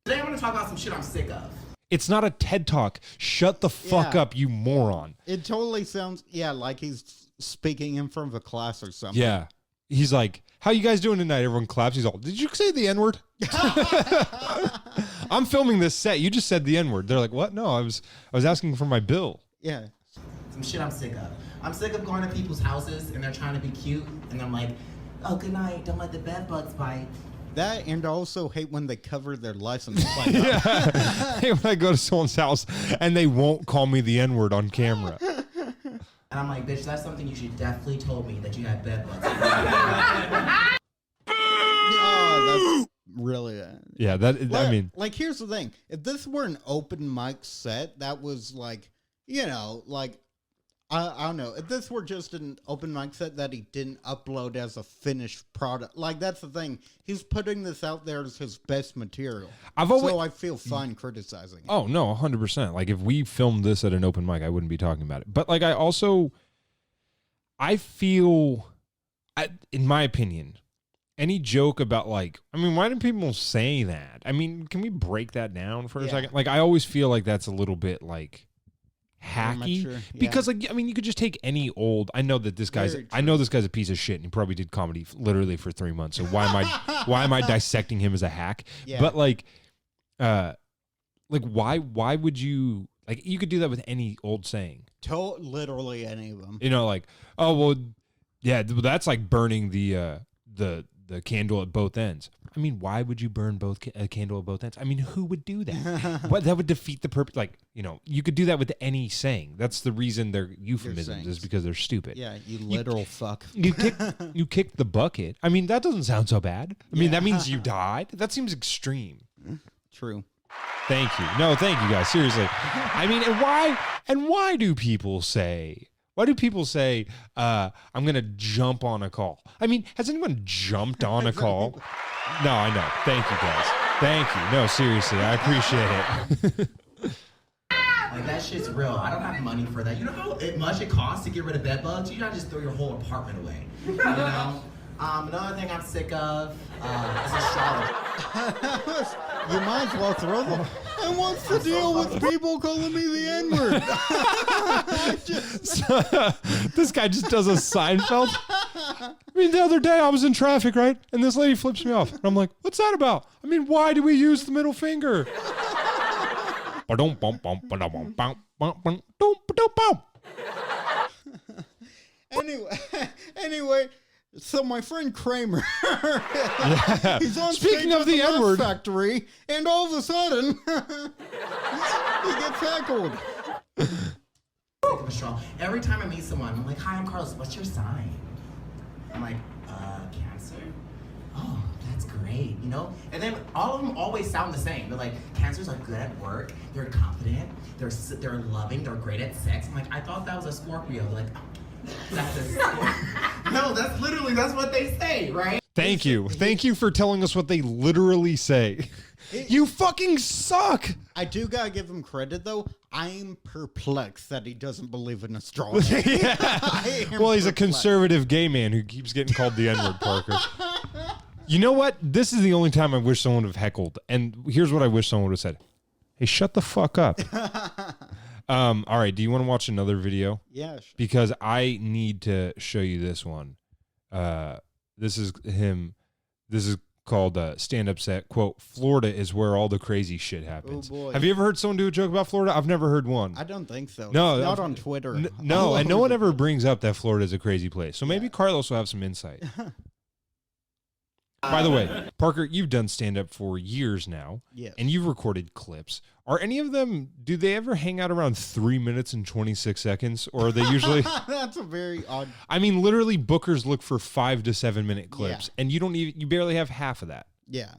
Speaker 3: I'm gonna talk about some shit I'm sick of.
Speaker 1: It's not a TED Talk. Shut the fuck
Speaker 2: Yeah.
Speaker 1: up, you moron.
Speaker 2: It totally sounds like he's speaking in front of a class or something.
Speaker 1: Yeah. He's like, how you guys doing tonight? Everyone claps. He's all, did you say the N-word? I'm filming this set. You just said the N-word. They're like, what? No, I was asking for my bill.
Speaker 2: Yeah.
Speaker 3: Some shit I'm sick of. I'm sick of going to people's houses and they're trying to be cute and I'm like, oh, good night. Don't let the bed bugs bite.
Speaker 2: That, and I also hate when they cover their license plate.
Speaker 1: Hey, when I go to someone's house and they won't call me the N-word on camera.
Speaker 3: And I'm like, bitch, that's something you should definitely told me that you had bed bugs.
Speaker 2: Oh, that's really
Speaker 1: Yeah,
Speaker 2: like here's the thing: if this were an open mic set, that was like, you know, like I don't know. If this were just an open mic set that he didn't upload as a finished product, like that's the thing. He's putting this out there as his best material. So I feel fine criticizing it.
Speaker 1: Oh no, 100%. Like if we filmed this at an open mic, I wouldn't be talking about it. But like I feel, in my opinion, any joke about like, I mean, why do people say that? I mean, can we break that down for a second? Like I always feel like that's a little bit like hacky because like, I mean, you could just take any old, I know this guy's a piece of shit and he probably did comedy literally for 3 months. So why am I dissecting him as a hack? Yeah. But like why would you, like, you could do that with any old saying.
Speaker 2: Literally any of them.
Speaker 1: You know, like, oh, well, yeah, that's like burning the candle at both ends. I mean, why would you burn a candle at both ends? I mean, who would do that? That would defeat the purpose. Like, you know, you could do that with any saying. That's the reason they're euphemisms, is because they're stupid.
Speaker 2: Yeah, you literal fuck.
Speaker 1: You kicked the bucket. I mean, that doesn't sound so bad. I mean, that means you died. That seems extreme.
Speaker 2: True.
Speaker 1: Thank you. No, thank you guys. Seriously. I mean, why do people say, I'm going to jump on a call? I mean, has anyone jumped on a call? No, I know. Thank you, guys. Thank you. No, seriously, I appreciate it.
Speaker 9: Like, that shit's real. I don't have money for that. You know how much it costs to get rid of bed bugs? You gotta just throw your whole apartment away. You know? Another thing I'm sick of is astrology.
Speaker 2: You might as well throw them. And what's the deal with people calling me the N-word?
Speaker 1: This guy just does a Seinfeld. I mean, the other day I was in traffic, right? And this lady flips me off. And I'm like, what's that about? I mean, why do we use the middle finger?
Speaker 2: Anyway, so my friend Kramer, he's on
Speaker 1: Speaking
Speaker 2: stage
Speaker 1: of
Speaker 2: at
Speaker 1: the N-word
Speaker 2: factory, and all of a sudden, he gets heckled.
Speaker 9: Every time I meet someone, I'm like, hi, I'm Carlos. What's your sign? I'm like, Cancer. Oh, that's great, you know? And then all of them always sound the same. They're like, Cancers are good at work, they're confident, they're loving, they're great at sex. I'm like, I thought that was a Scorpio. They're like, that's a Scorpio. No, that's what they say, right?
Speaker 1: Thank you. Thank you for telling us what they literally say. You fucking suck.
Speaker 2: I do gotta give him credit, though. I'm perplexed that he doesn't believe in astrology.
Speaker 1: Well, he's a conservative gay man who keeps getting called the N-word, Parker. You know what? This is the only time I wish someone would have heckled. And here's what I wish someone would have said. Hey, shut the fuck up. All right. Do you want to watch another video?
Speaker 2: Yeah. Sure.
Speaker 1: Because I need to show you this one. This is him. This is called stand-up set. Quote, Florida is where all the crazy shit happens.
Speaker 2: Oh, boy.
Speaker 1: Have you ever heard someone do a joke about Florida? I've never heard one.
Speaker 2: I don't think so.
Speaker 1: No.
Speaker 2: It's not on Twitter.
Speaker 1: No, and no one ever brings up that Florida is a crazy place. So maybe Carlos will have some insight. By the way, Parker, you've done stand-up for years now.
Speaker 2: Yes.
Speaker 1: And you've recorded clips. Are any of them, do they ever hang out around 3 minutes and 26 seconds? Or are they usually...
Speaker 2: That's a very odd...
Speaker 1: I mean, literally, bookers look for 5 to 7 minute clips. Yeah. And you barely have half of that.
Speaker 2: Yeah.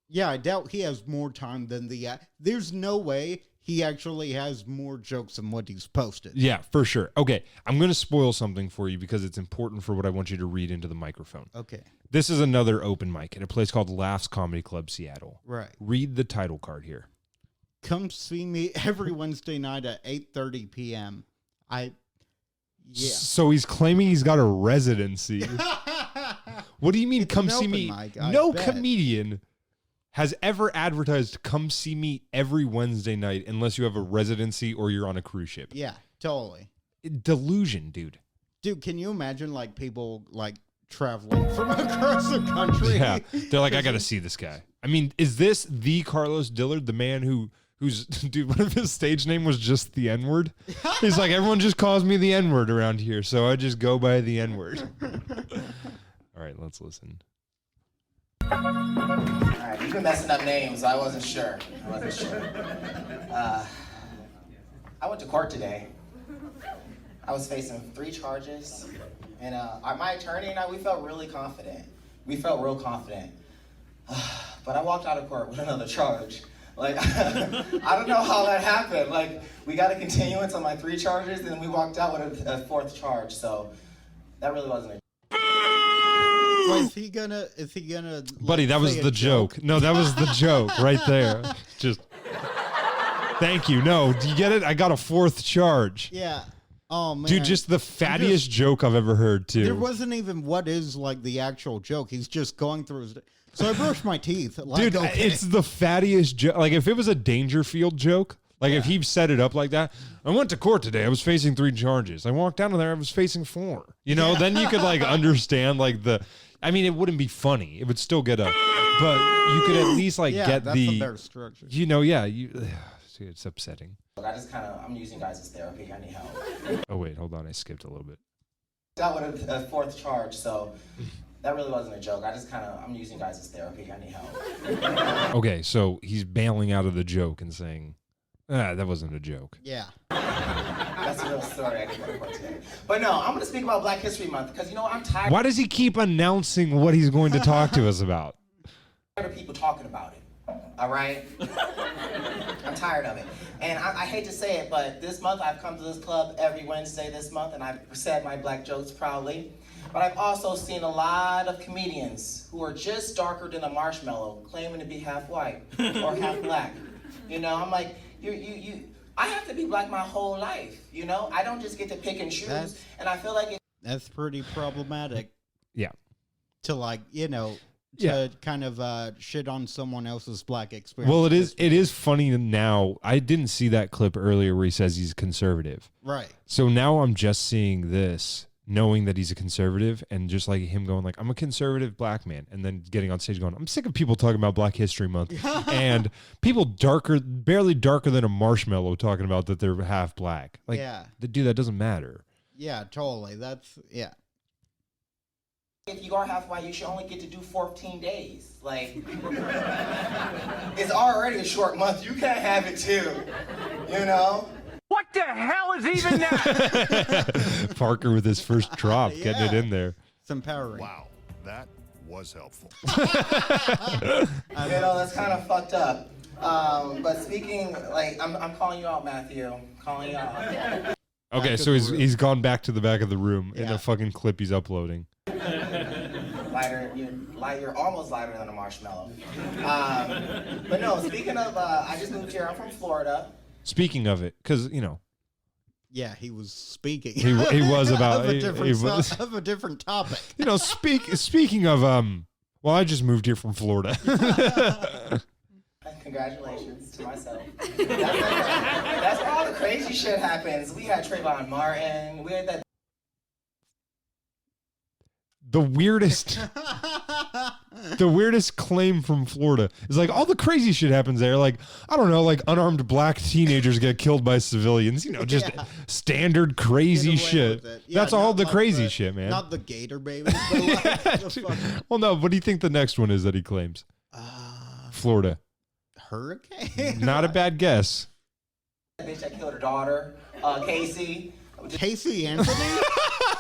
Speaker 2: Yeah, I doubt he has more time than there's no way he actually has more jokes than what he's posted.
Speaker 1: Yeah, for sure. Okay, I'm going to spoil something for you because it's important for what I want you to read into the microphone.
Speaker 2: Okay.
Speaker 1: This is another open mic at a place called Laughs Comedy Club, Seattle.
Speaker 2: Right.
Speaker 1: Read the title card here.
Speaker 2: Come see me every Wednesday night at 8:30 p.m.
Speaker 1: So he's claiming he's got a residency. What do you mean, come see me? No comedian has ever advertised, come see me every Wednesday night unless you have a residency or you're on a cruise ship.
Speaker 2: Yeah, totally.
Speaker 1: Delusion, dude.
Speaker 2: Dude, can you imagine, like, people, like, traveling from across the country?
Speaker 1: Yeah, they're like, I got to see this guy. I mean, is this the Carlos Dillard, the man who's, dude, what if his stage name was just the N-word? He's like, everyone just calls me the N-word around here, so I just go by the N-word. All right, let's listen.
Speaker 3: All right, you've been messing up names. I wasn't sure. I went to court today. I was facing 3 charges, and my attorney and I, we felt really confident. We felt real confident. but I walked out of court with another charge. Like, I don't know how that happened. Like, we got a continuance on my 3 charges, and then we walked out with a 4th charge. So that really wasn't a.
Speaker 2: Well, is he gonna?
Speaker 1: Buddy, that was
Speaker 2: say
Speaker 1: the
Speaker 2: a
Speaker 1: joke. No, that was the joke right there. Just. Thank you. No, do you get it? I got a 4th charge.
Speaker 2: Yeah. Oh man,
Speaker 1: Dude, just the fattiest joke I've ever heard, too.
Speaker 2: There wasn't even what is like the actual joke. He's just going through his. So I brushed my teeth. Like,
Speaker 1: Dude,
Speaker 2: okay.
Speaker 1: it's the fattiest joke. Like, if it was a Dangerfield joke, like if he set it up like that, I went to court today. I was facing 3 charges. I walked down there. I was facing 4. You know, then you could like understand like the. I mean, it wouldn't be funny. It would still get up, but you could at least like get
Speaker 2: that's
Speaker 1: the.
Speaker 2: a better structure.
Speaker 1: You know, yeah. It's upsetting.
Speaker 3: I'm using guys as therapy. I need help.
Speaker 1: Oh wait, hold on. I skipped a little bit.
Speaker 3: That would a 4th charge, so that really wasn't a joke. I'm using guys as therapy. I need help.
Speaker 1: Okay, so he's bailing out of the joke and saying, that wasn't a joke.
Speaker 2: Yeah.
Speaker 3: That's a real story. I can go to court today. But no, I'm going to speak about Black History Month because, you know, I'm tired.
Speaker 1: Why does he keep announcing what he's going to talk to us about?
Speaker 3: Of people talking about it. All right? I'm tired of it. And I hate to say it, but this month I've come to this club every Wednesday this month, and I've said my black jokes proudly. But I've also seen a lot of comedians who are just darker than a marshmallow, claiming to be half white or half black. You know, I'm like, I have to be black my whole life. You know, I don't just get to pick and choose. And I feel like
Speaker 2: That's pretty problematic.
Speaker 1: Yeah.
Speaker 2: To like, you know, to kind of shit on someone else's black experience.
Speaker 1: Well, it is funny now. I didn't see that clip earlier where he says he's conservative.
Speaker 2: Right.
Speaker 1: So now I'm just seeing this, knowing that he's a conservative, and just like him going like, I'm a conservative black man, and then getting on stage going, I'm sick of people talking about Black History Month and people barely darker than a marshmallow talking about that they're half black. Like, dude, that doesn't matter.
Speaker 2: Yeah, totally.
Speaker 3: if you are half white, you should only get to do 14 days. Like, it's already a short month. You can't have it too, you know?
Speaker 8: What the hell is even that?
Speaker 1: Parker with his first drop, getting it in there.
Speaker 2: It's empowering.
Speaker 10: Wow, that was helpful.
Speaker 3: You know, that's kind of fucked up. But speaking, like, I'm calling you out, Matthew. I'm calling you out.
Speaker 1: Okay, so he's gone back to the back of the room in a fucking clip he's uploading.
Speaker 3: You're almost lighter than a marshmallow. But no, speaking of, I just moved here. I'm from Florida.
Speaker 1: Speaking of it, because, you know.
Speaker 2: Yeah, he was speaking.
Speaker 1: He was about
Speaker 2: of a different topic.
Speaker 1: You know, speaking of, well, I just moved here from Florida.
Speaker 3: Congratulations to myself. That's where all the crazy shit happens. We had Trayvon Martin. We had that.
Speaker 1: The weirdest claim from Florida is like all the crazy shit happens there. Like, I don't know, like unarmed black teenagers get killed by civilians, you know, just standard crazy shit.
Speaker 2: Yeah,
Speaker 1: that's all the
Speaker 2: like
Speaker 1: crazy shit, man.
Speaker 2: Not the gator baby. But like,
Speaker 1: well, no, what do you think the next one is that he claims? Florida.
Speaker 2: Hurricane?
Speaker 1: Not a bad guess.
Speaker 3: That bitch that killed her daughter, Casey.
Speaker 2: Casey Anthony?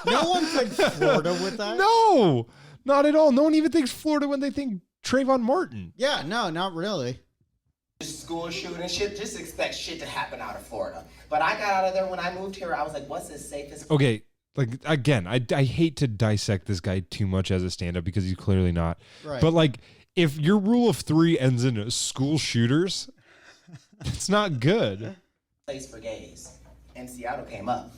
Speaker 2: No one thinks Florida with that.
Speaker 1: No, not at all. No one even thinks Florida when they think Trayvon Martin.
Speaker 2: Yeah, no, not really.
Speaker 3: School shooting shit. Just expect shit to happen out of Florida. But I got out of there when I moved here. I was like, what's the safest?
Speaker 1: Okay, like again, I hate to dissect this guy too much as a stand-up because he's clearly not.
Speaker 2: Right.
Speaker 1: But like, if your rule of 3 ends in school shooters, it's not good.
Speaker 3: Place for gays. And Seattle came up.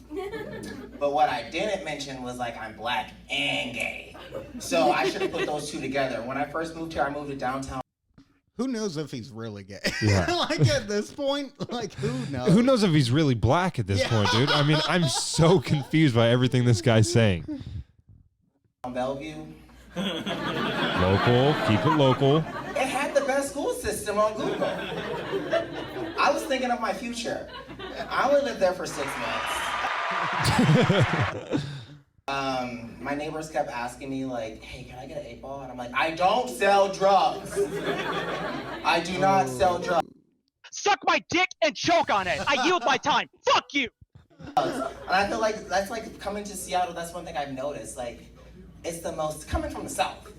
Speaker 3: But what I didn't mention was like I'm black and gay. So I should have put those two together. When I first moved here, I moved to downtown.
Speaker 2: Who knows if he's really gay?
Speaker 1: Yeah.
Speaker 2: Like at this point, like who knows?
Speaker 1: Who knows if he's really black at this point, dude? I mean, I'm so confused by everything this guy's saying.
Speaker 3: Bellevue.
Speaker 1: Local, keep it local.
Speaker 3: It had the best school system on Google. I was thinking of my future. I only lived there for 6 months. My neighbors kept asking me like, hey, can I get an 8-ball? And I'm like, I don't sell drugs. I do not sell drugs.
Speaker 8: Suck my dick and choke on it. I yield my time. Fuck you.
Speaker 3: And I feel like that's like coming to Seattle, that's one thing I've noticed. Like, it's the most, coming from the South,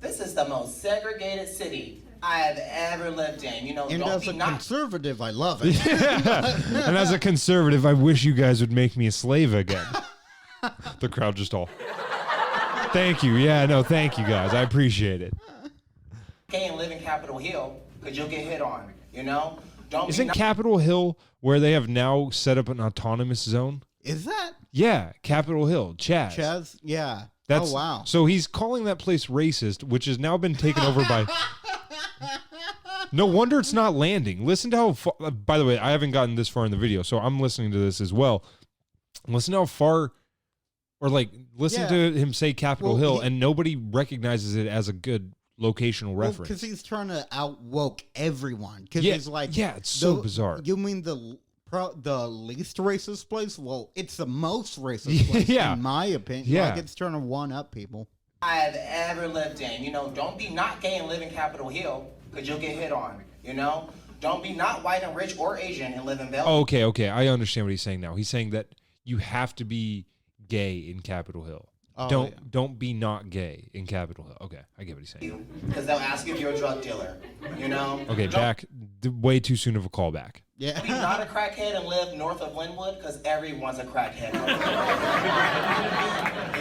Speaker 3: this is the most segregated city
Speaker 9: I've ever lived in. You know,
Speaker 2: And
Speaker 9: don't
Speaker 2: as
Speaker 9: be
Speaker 2: a
Speaker 9: not.
Speaker 2: conservative, I love it.
Speaker 1: And as a conservative, I wish you guys would make me a slave again. The crowd just all. Thank you. Yeah, no, thank you guys. I appreciate it.
Speaker 9: Gay and live in Capitol Hill because you'll get hit on. You know, don't.
Speaker 1: Isn't
Speaker 9: be not-
Speaker 1: Capitol Hill where they have now set up an autonomous zone?
Speaker 2: Is that
Speaker 1: Yeah, Capitol Hill. Chaz.
Speaker 2: Chaz? Yeah.
Speaker 1: That's,
Speaker 2: oh wow.
Speaker 1: So he's calling that place racist, which has now been taken over by. No wonder it's not landing. Listen to how far. By the way, I haven't gotten this far in the video, so I'm listening to this as well. Listen to how far, or like, listen to him say Capitol Hill, and nobody recognizes it as a good locational reference.
Speaker 2: Because he's trying to outwoke everyone. Because
Speaker 1: Yeah,
Speaker 2: he's like,
Speaker 1: yeah, it's so bizarre.
Speaker 2: You mean the least racist place? Well, it's the most racist place, in my opinion.
Speaker 1: Yeah.
Speaker 2: Like, it's trying to one up people.
Speaker 9: I've ever lived in. You know, don't be not gay and live in Capitol Hill because you'll get hit on. You know, don't be not white and rich or Asian and live in Bellevue.
Speaker 1: Okay. I understand what he's saying now. He's saying that you have to be gay in Capitol Hill.
Speaker 2: Oh,
Speaker 1: Don't be not gay in Capitol Hill. Okay, I get what he's saying.
Speaker 9: Because they'll ask you if you're a drug dealer. You know.
Speaker 1: Okay, back. Way too soon of a callback.
Speaker 2: Yeah.
Speaker 9: Be not a crackhead and live north of Linwood because everyone's a crackhead. You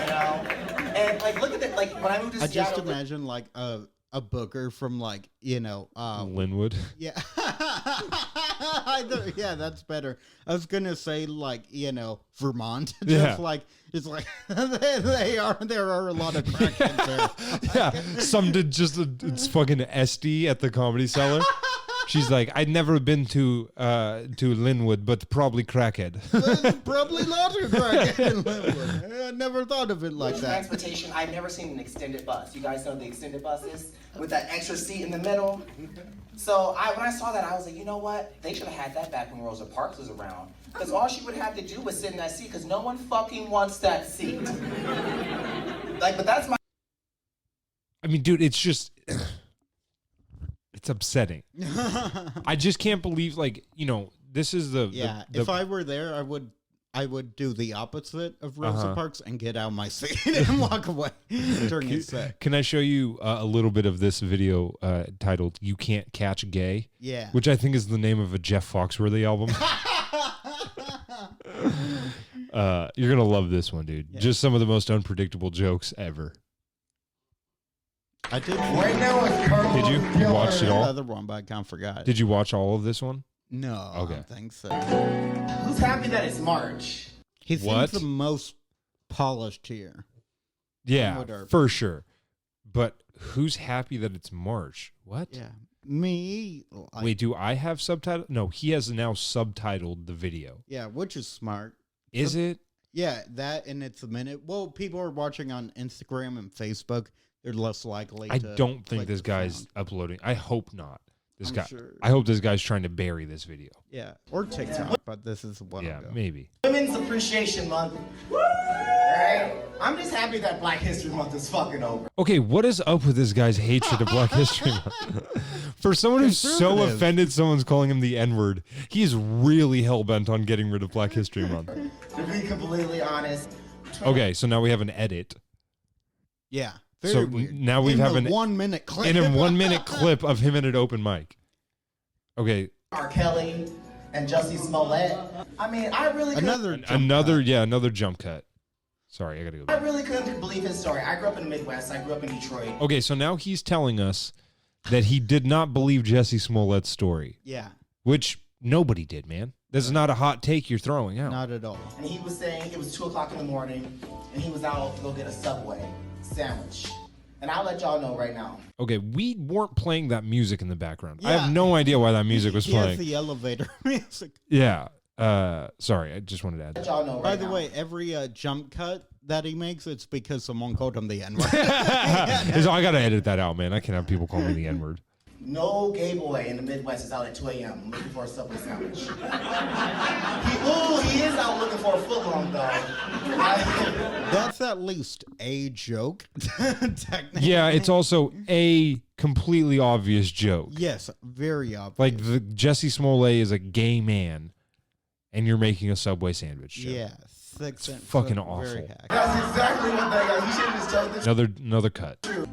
Speaker 9: know. And like, look at it. Like when I moved to
Speaker 2: I
Speaker 9: Seattle.
Speaker 2: just imagine like a booker from like, you know,
Speaker 1: Linwood.
Speaker 2: Yeah. Yeah, that's better. I was gonna say like, you know, Vermont. Just like it's like there are a lot of crackheads there.
Speaker 1: Yeah, some did just it's fucking SD at the Comedy Cellar. She's like, I'd never been to Linwood, but probably crackhead.
Speaker 2: Probably not a crackhead in Linwood. I never thought of it like that.
Speaker 9: Transportation, I've never seen an extended bus. You guys know the extended buses with that extra seat in the middle? So when I saw that, I was like, you know what? They should have had that back when Rosa Parks was around. Because all she would have to do was sit in that seat, because no one fucking wants that seat. Like, but that's my...
Speaker 1: I mean, dude, it's just... It's upsetting. I just can't believe, like, you know, this is the...
Speaker 2: Yeah,
Speaker 1: the
Speaker 2: if I were there, I would do the opposite of Rosa Parks and get out my seat and walk away during his set.
Speaker 1: Can I show you a little bit of this video titled "You Can't Catch Gay"?
Speaker 2: Yeah.
Speaker 1: Which I think is the name of a Jeff Foxworthy album. You're gonna love this one, dude.
Speaker 2: Yeah.
Speaker 1: Just some of the most unpredictable jokes ever.
Speaker 2: I did.
Speaker 3: Right now it's Carlos.
Speaker 1: Did you? You watched it all?
Speaker 2: Another one, but I can't forget.
Speaker 1: Did you watch all of this one?
Speaker 2: No,
Speaker 1: Okay.
Speaker 2: I don't think so.
Speaker 9: Who's happy that it's March?
Speaker 2: He
Speaker 1: What?
Speaker 2: seems the most polished here.
Speaker 1: Yeah,
Speaker 2: Whatever.
Speaker 1: for sure. But who's happy that it's March? What?
Speaker 2: Yeah, me.
Speaker 1: Wait, do I have subtitle? No, he has now subtitled the video.
Speaker 2: Yeah, which is smart.
Speaker 1: Is it?
Speaker 2: Yeah, that and it's a minute. Well, people are watching on Instagram and Facebook. They're less likely.
Speaker 1: I
Speaker 2: to
Speaker 1: don't think
Speaker 2: click
Speaker 1: this
Speaker 2: the
Speaker 1: guy's
Speaker 2: sound.
Speaker 1: uploading. I hope not. This
Speaker 2: I'm
Speaker 1: guy.
Speaker 2: sure.
Speaker 1: I hope this guy's trying to bury this video.
Speaker 2: Yeah, or TikTok, but this is what.
Speaker 1: Yeah,
Speaker 2: I'll go.
Speaker 1: maybe.
Speaker 9: Women's Appreciation Month. Right? I'm just happy that Black History Month is fucking over.
Speaker 1: Okay, what is up with this guy's hatred of Black History Month? For someone who's so
Speaker 2: Conservative.
Speaker 1: offended someone's calling him the N-word, he's really hell-bent on getting rid of Black History Month.
Speaker 9: To be completely honest.
Speaker 1: Okay, so now we have an edit.
Speaker 2: Yeah,
Speaker 1: So
Speaker 2: very weird.
Speaker 1: now we
Speaker 2: In
Speaker 1: have
Speaker 2: the
Speaker 1: an
Speaker 2: 1 minute clip.
Speaker 1: in a 1 minute clip of him at an open mic. Okay,
Speaker 9: R. Kelly and Jussie Smollett. I mean, I really couldn't,
Speaker 1: another jump cut. Sorry, I gotta go
Speaker 9: I
Speaker 1: back.
Speaker 9: really couldn't believe his story. I grew up in the Midwest. I grew up in Detroit.
Speaker 1: Okay, so now he's telling us that he did not believe Jussie Smollett's story,
Speaker 2: Yeah,
Speaker 1: which nobody did, man. This is not a hot take you're throwing out.
Speaker 2: not at all.
Speaker 9: And he was saying it was 2 o'clock in the morning, and he was out to go get a Subway sandwich. And I'll let y'all know right now.
Speaker 1: Okay, we weren't playing that music in the background. I
Speaker 2: Yeah.
Speaker 1: have no idea why that music was
Speaker 2: He has
Speaker 1: playing.
Speaker 2: the elevator music.
Speaker 1: Yeah. Sorry, I just wanted to add
Speaker 9: Let
Speaker 1: that.
Speaker 9: y'all know right
Speaker 2: By the
Speaker 9: now.
Speaker 2: way, every jump cut that he makes, it's because someone called him the N-word.
Speaker 1: I gotta edit that out, man. I can't have people call me the N-word.
Speaker 9: No gay boy in the Midwest is out at 2 a.m. looking for a Subway sandwich. He is out looking for a footlong though.
Speaker 2: That's at least a joke. Technically.
Speaker 1: Yeah, it's also a completely obvious joke.
Speaker 2: Yes, very obvious.
Speaker 1: Like the Jussie Smollett is a gay man, and you're making a Subway sandwich joke.
Speaker 2: yeah, six and
Speaker 1: fucking
Speaker 2: very
Speaker 1: awful.
Speaker 2: hack.
Speaker 9: That's exactly what they got. You should have just told the
Speaker 1: Another cut.
Speaker 9: truth.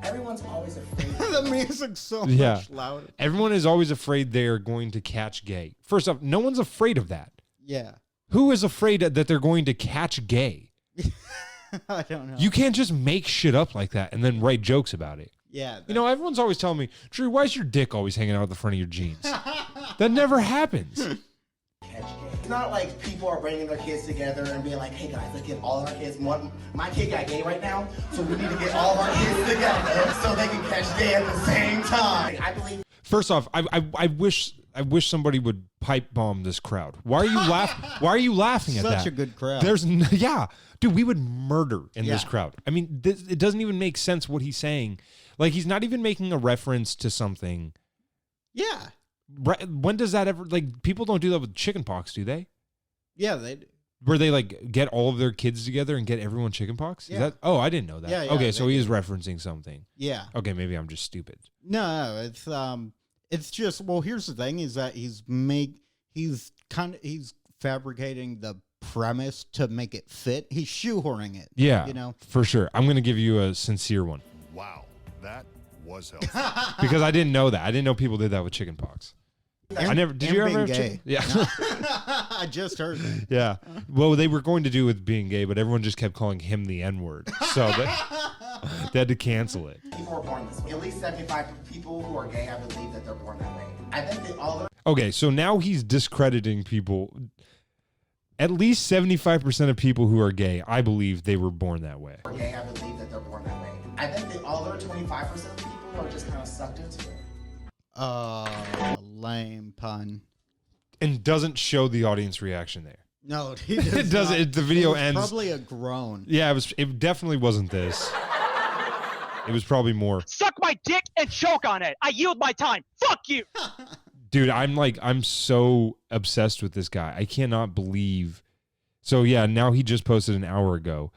Speaker 9: everyone's always afraid.
Speaker 2: The music's so
Speaker 1: Yeah.
Speaker 2: much louder.
Speaker 1: Everyone is always afraid they are going to catch gay. First off, no one's afraid of that.
Speaker 2: Yeah.
Speaker 1: Who is afraid that they're going to catch gay?
Speaker 2: I don't know.
Speaker 1: You can't just make shit up like that and then write jokes about it.
Speaker 2: Yeah.
Speaker 1: You know, everyone's always telling me, Drew, why is your dick always hanging out at the front of your jeans? That never happens.
Speaker 9: It's not like people are bringing their kids together and being like, hey guys, let's get all our kids. My kid got gay right now, so we need to get all of our kids together so they can catch gay at the same time. I believe.
Speaker 1: First off, I wish somebody would pipe bomb this crowd. Why are you Why are you laughing at that?
Speaker 2: Such a good crowd.
Speaker 1: Yeah, dude, we would murder in this
Speaker 2: Yeah.
Speaker 1: crowd. I mean, it doesn't even make sense what he's saying. Like, he's not even making a reference to something.
Speaker 2: Yeah.
Speaker 1: Right? When does that ever, like, people don't do that with chickenpox, do they?
Speaker 2: Yeah, they do.
Speaker 1: Where they like get all of their kids together and get everyone chickenpox? Is
Speaker 2: Yeah.
Speaker 1: that? Oh, I didn't know that.
Speaker 2: Yeah, yeah,
Speaker 1: okay, so
Speaker 2: they
Speaker 1: he
Speaker 2: do.
Speaker 1: is referencing something.
Speaker 2: Yeah.
Speaker 1: Okay, maybe I'm just stupid.
Speaker 2: No, it's just, well, here's the thing is that he's fabricating the premise to make it fit. He's shoehorning it.
Speaker 1: Yeah,
Speaker 2: You know?
Speaker 1: for sure. I'm gonna give you a sincere one
Speaker 10: Wow, that was helpful.
Speaker 1: because I didn't know that. I didn't know people did that with chickenpox. I never. Did
Speaker 2: and
Speaker 1: you ever
Speaker 2: being
Speaker 1: have
Speaker 2: gay.
Speaker 1: chicken? Yeah.
Speaker 2: I just heard that.
Speaker 1: Yeah. Well, they were going to do with being gay, but everyone just kept calling him the N-word. So they had to cancel it.
Speaker 9: People are born this way. At least 75 people who are gay, I believe that they're born that way. I think that all the
Speaker 1: Okay, so now he's discrediting people. At least 75% of people who are gay, I believe they were born that way.
Speaker 9: are gay, I believe that they're born that way. I think that all the 25% of people are just kind of sucked into it.
Speaker 2: Lame pun.
Speaker 1: And doesn't show the audience reaction there.
Speaker 2: No, he
Speaker 1: It doesn't.
Speaker 2: not.
Speaker 1: The video
Speaker 2: It was
Speaker 1: ends.
Speaker 2: Probably a groan.
Speaker 1: Yeah, it definitely wasn't this. It was probably more.
Speaker 8: Suck my dick and choke on it. I yield my time. Fuck you.
Speaker 1: Dude, I'm so obsessed with this guy. I cannot believe. So yeah, now he just posted an hour ago.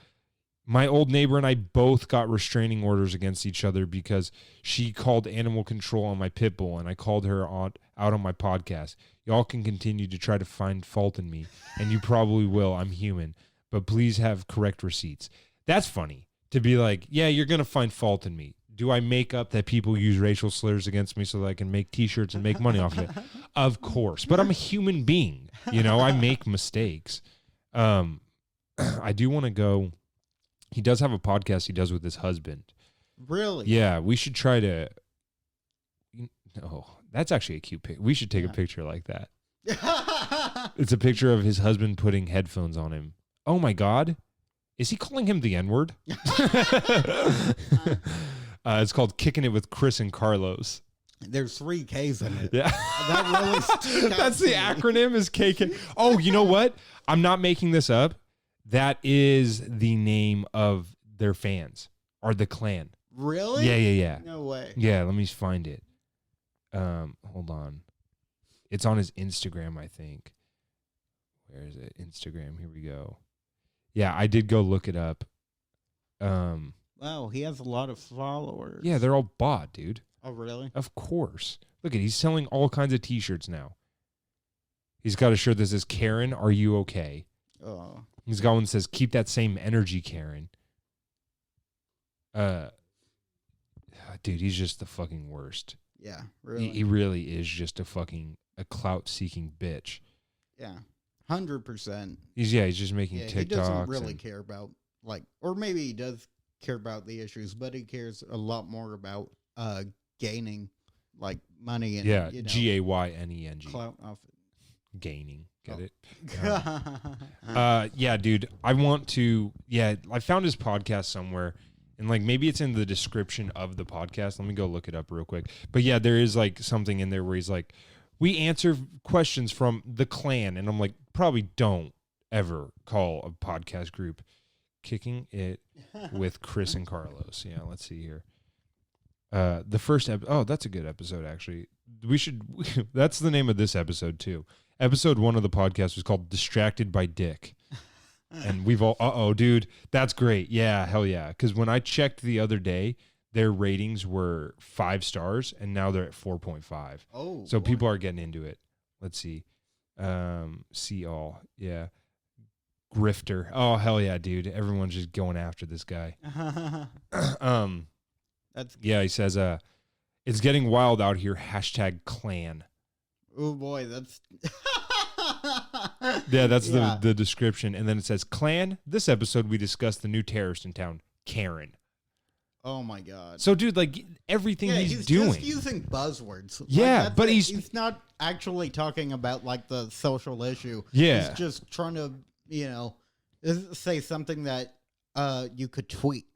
Speaker 1: My old neighbor and I both got restraining orders against each other because she called animal control on my pit bull and I called her out on my podcast. Y'all can continue to try to find fault in me, and you probably will. I'm human, but please have correct receipts. That's funny to be like, yeah, you're going to find fault in me. Do I make up that people use racial slurs against me so that I can make t-shirts and make money off of it? Of course. But I'm a human being. You know, I make mistakes. I do want to go. He does have a podcast he does with his husband.
Speaker 2: Really?
Speaker 1: Yeah, we should try to. Oh, that's actually a cute pic. We should take a picture like that. It's a picture of his husband putting headphones on him. Oh my God. Is he calling him the N-word? It's called Kicking It with Chris and Carlos.
Speaker 2: There's 3 Ks in it.
Speaker 1: Yeah.
Speaker 2: That really stuck out
Speaker 1: That's
Speaker 2: to
Speaker 1: the
Speaker 2: me.
Speaker 1: acronym is KK. Oh, you know what? I'm not making this up. That is the name of their fans, or the clan.
Speaker 2: Really?
Speaker 1: Yeah.
Speaker 2: No way.
Speaker 1: Yeah, let me find it. Hold on. It's on his Instagram, I think. Where is it? Instagram. Here we go. Yeah, I did go look it up.
Speaker 2: Wow, he has a lot of followers.
Speaker 1: Yeah, they're all bought, dude.
Speaker 2: Oh, really?
Speaker 1: Of course. Look at, he's selling all kinds of t-shirts now. He's got a shirt that says, Karen, are you okay?
Speaker 2: Oh.
Speaker 1: He's got one that says, keep that same energy, Karen. Dude, he's just the fucking worst.
Speaker 2: Yeah, really.
Speaker 1: He really is just a clout-seeking bitch.
Speaker 2: Yeah, 100%.
Speaker 1: He's just making
Speaker 2: Yeah,
Speaker 1: TikToks.
Speaker 2: he doesn't really
Speaker 1: and-
Speaker 2: care about, like, or maybe he does care about the issues, but he cares a lot more about gaining, like, money and,
Speaker 1: Yeah,
Speaker 2: you know,
Speaker 1: Gayning.
Speaker 2: clout off it.
Speaker 1: Gaining. Get
Speaker 2: Oh.
Speaker 1: it? Yeah, dude. I want to. Yeah, I found his podcast somewhere, and like maybe it's in the description of the podcast. Let me go look it up real quick. But yeah, there is like something in there where he's like, we answer questions from the clan, and I'm like, probably don't ever call a podcast group Kicking It with Chris and Carlos. Yeah, let's see here. The first that's a good episode actually. That's the name of this episode too. Episode 1 of the podcast was called Distracted by Dick. And we've all, dude, that's great. Yeah, hell yeah. Because when I checked the other day, their ratings were 5 stars, and now they're at 4.5.
Speaker 2: Oh,
Speaker 1: so
Speaker 2: boy.
Speaker 1: people are getting into it. Let's see. See all. Yeah. Grifter. Oh, hell yeah, dude. Everyone's just going after this guy.
Speaker 2: That's
Speaker 1: Yeah, he says, it's getting wild out here, #clan.
Speaker 2: oh boy, that's
Speaker 1: Yeah, that's
Speaker 2: Yeah.
Speaker 1: the description. And then it says, Clan, this episode we discussed the new terrorist in town, Karen.
Speaker 2: oh my god.
Speaker 1: So, dude, like, everything
Speaker 2: Yeah,
Speaker 1: he's doing.
Speaker 2: just using buzzwords. Like,
Speaker 1: Yeah,
Speaker 2: that's
Speaker 1: but
Speaker 2: it.
Speaker 1: he's-
Speaker 2: he's not actually talking about like the social issue.
Speaker 1: Yeah.
Speaker 2: He's just trying to, say something that you could tweet.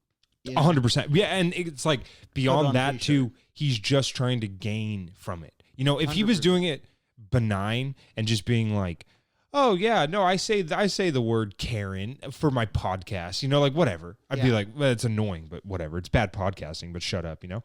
Speaker 2: you know?
Speaker 1: 100%. Yeah, and it's like
Speaker 2: on
Speaker 1: beyond that
Speaker 2: t-shirt.
Speaker 1: too, he's just trying to gain from it. You know, if he was
Speaker 2: 100%.
Speaker 1: doing it benign and just being like, "Oh yeah, no, I say the word Karen for my podcast," you know, like whatever. I'd be
Speaker 2: Yeah.
Speaker 1: like, "Well, it's annoying, but whatever. It's bad podcasting, but shut up," you know?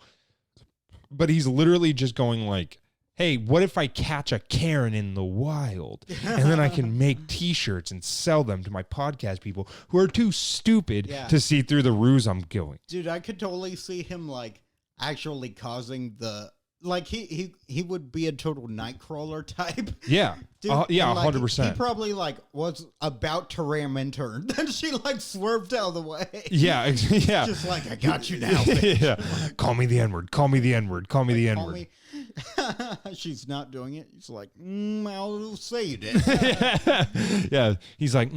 Speaker 1: But he's literally just going like, "Hey, what if I catch a Karen in the wild and then I can make t-shirts and sell them to my podcast people who are too stupid
Speaker 2: Yeah.
Speaker 1: to see through the ruse I'm going."
Speaker 2: Dude, I could totally see him like actually causing the like he would be a total Nightcrawler type.
Speaker 1: Yeah.
Speaker 2: Dude,
Speaker 1: Yeah,
Speaker 2: and, like,
Speaker 1: 100%.
Speaker 2: He probably like was about to ram into her, then she like swerved out of the way.
Speaker 1: Yeah, yeah.
Speaker 2: Just like I got you now. bitch.
Speaker 1: Yeah. Call me the N-word. Call me the N-word. Call me the
Speaker 2: Call
Speaker 1: N-word.
Speaker 2: me. She's not doing it. He's like, I'll say you did.
Speaker 1: Yeah. He's like,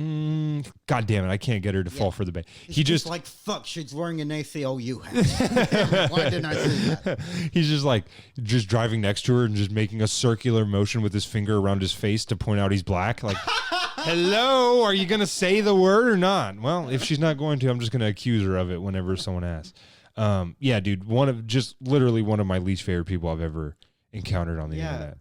Speaker 1: God damn it, I can't get her to fall for the bait. He
Speaker 2: He's
Speaker 1: just
Speaker 2: like, fuck, she's wearing an ACLU hat. Why didn't I see that?
Speaker 1: he's just like driving next to her and just making a circular motion with his finger around his face to point out he's black. Like, hello, are you gonna say the word or not? Well, if she's not going to, I'm just gonna accuse her of it whenever someone asks. Yeah, dude, literally one of my least favorite people I've ever encountered on the internet.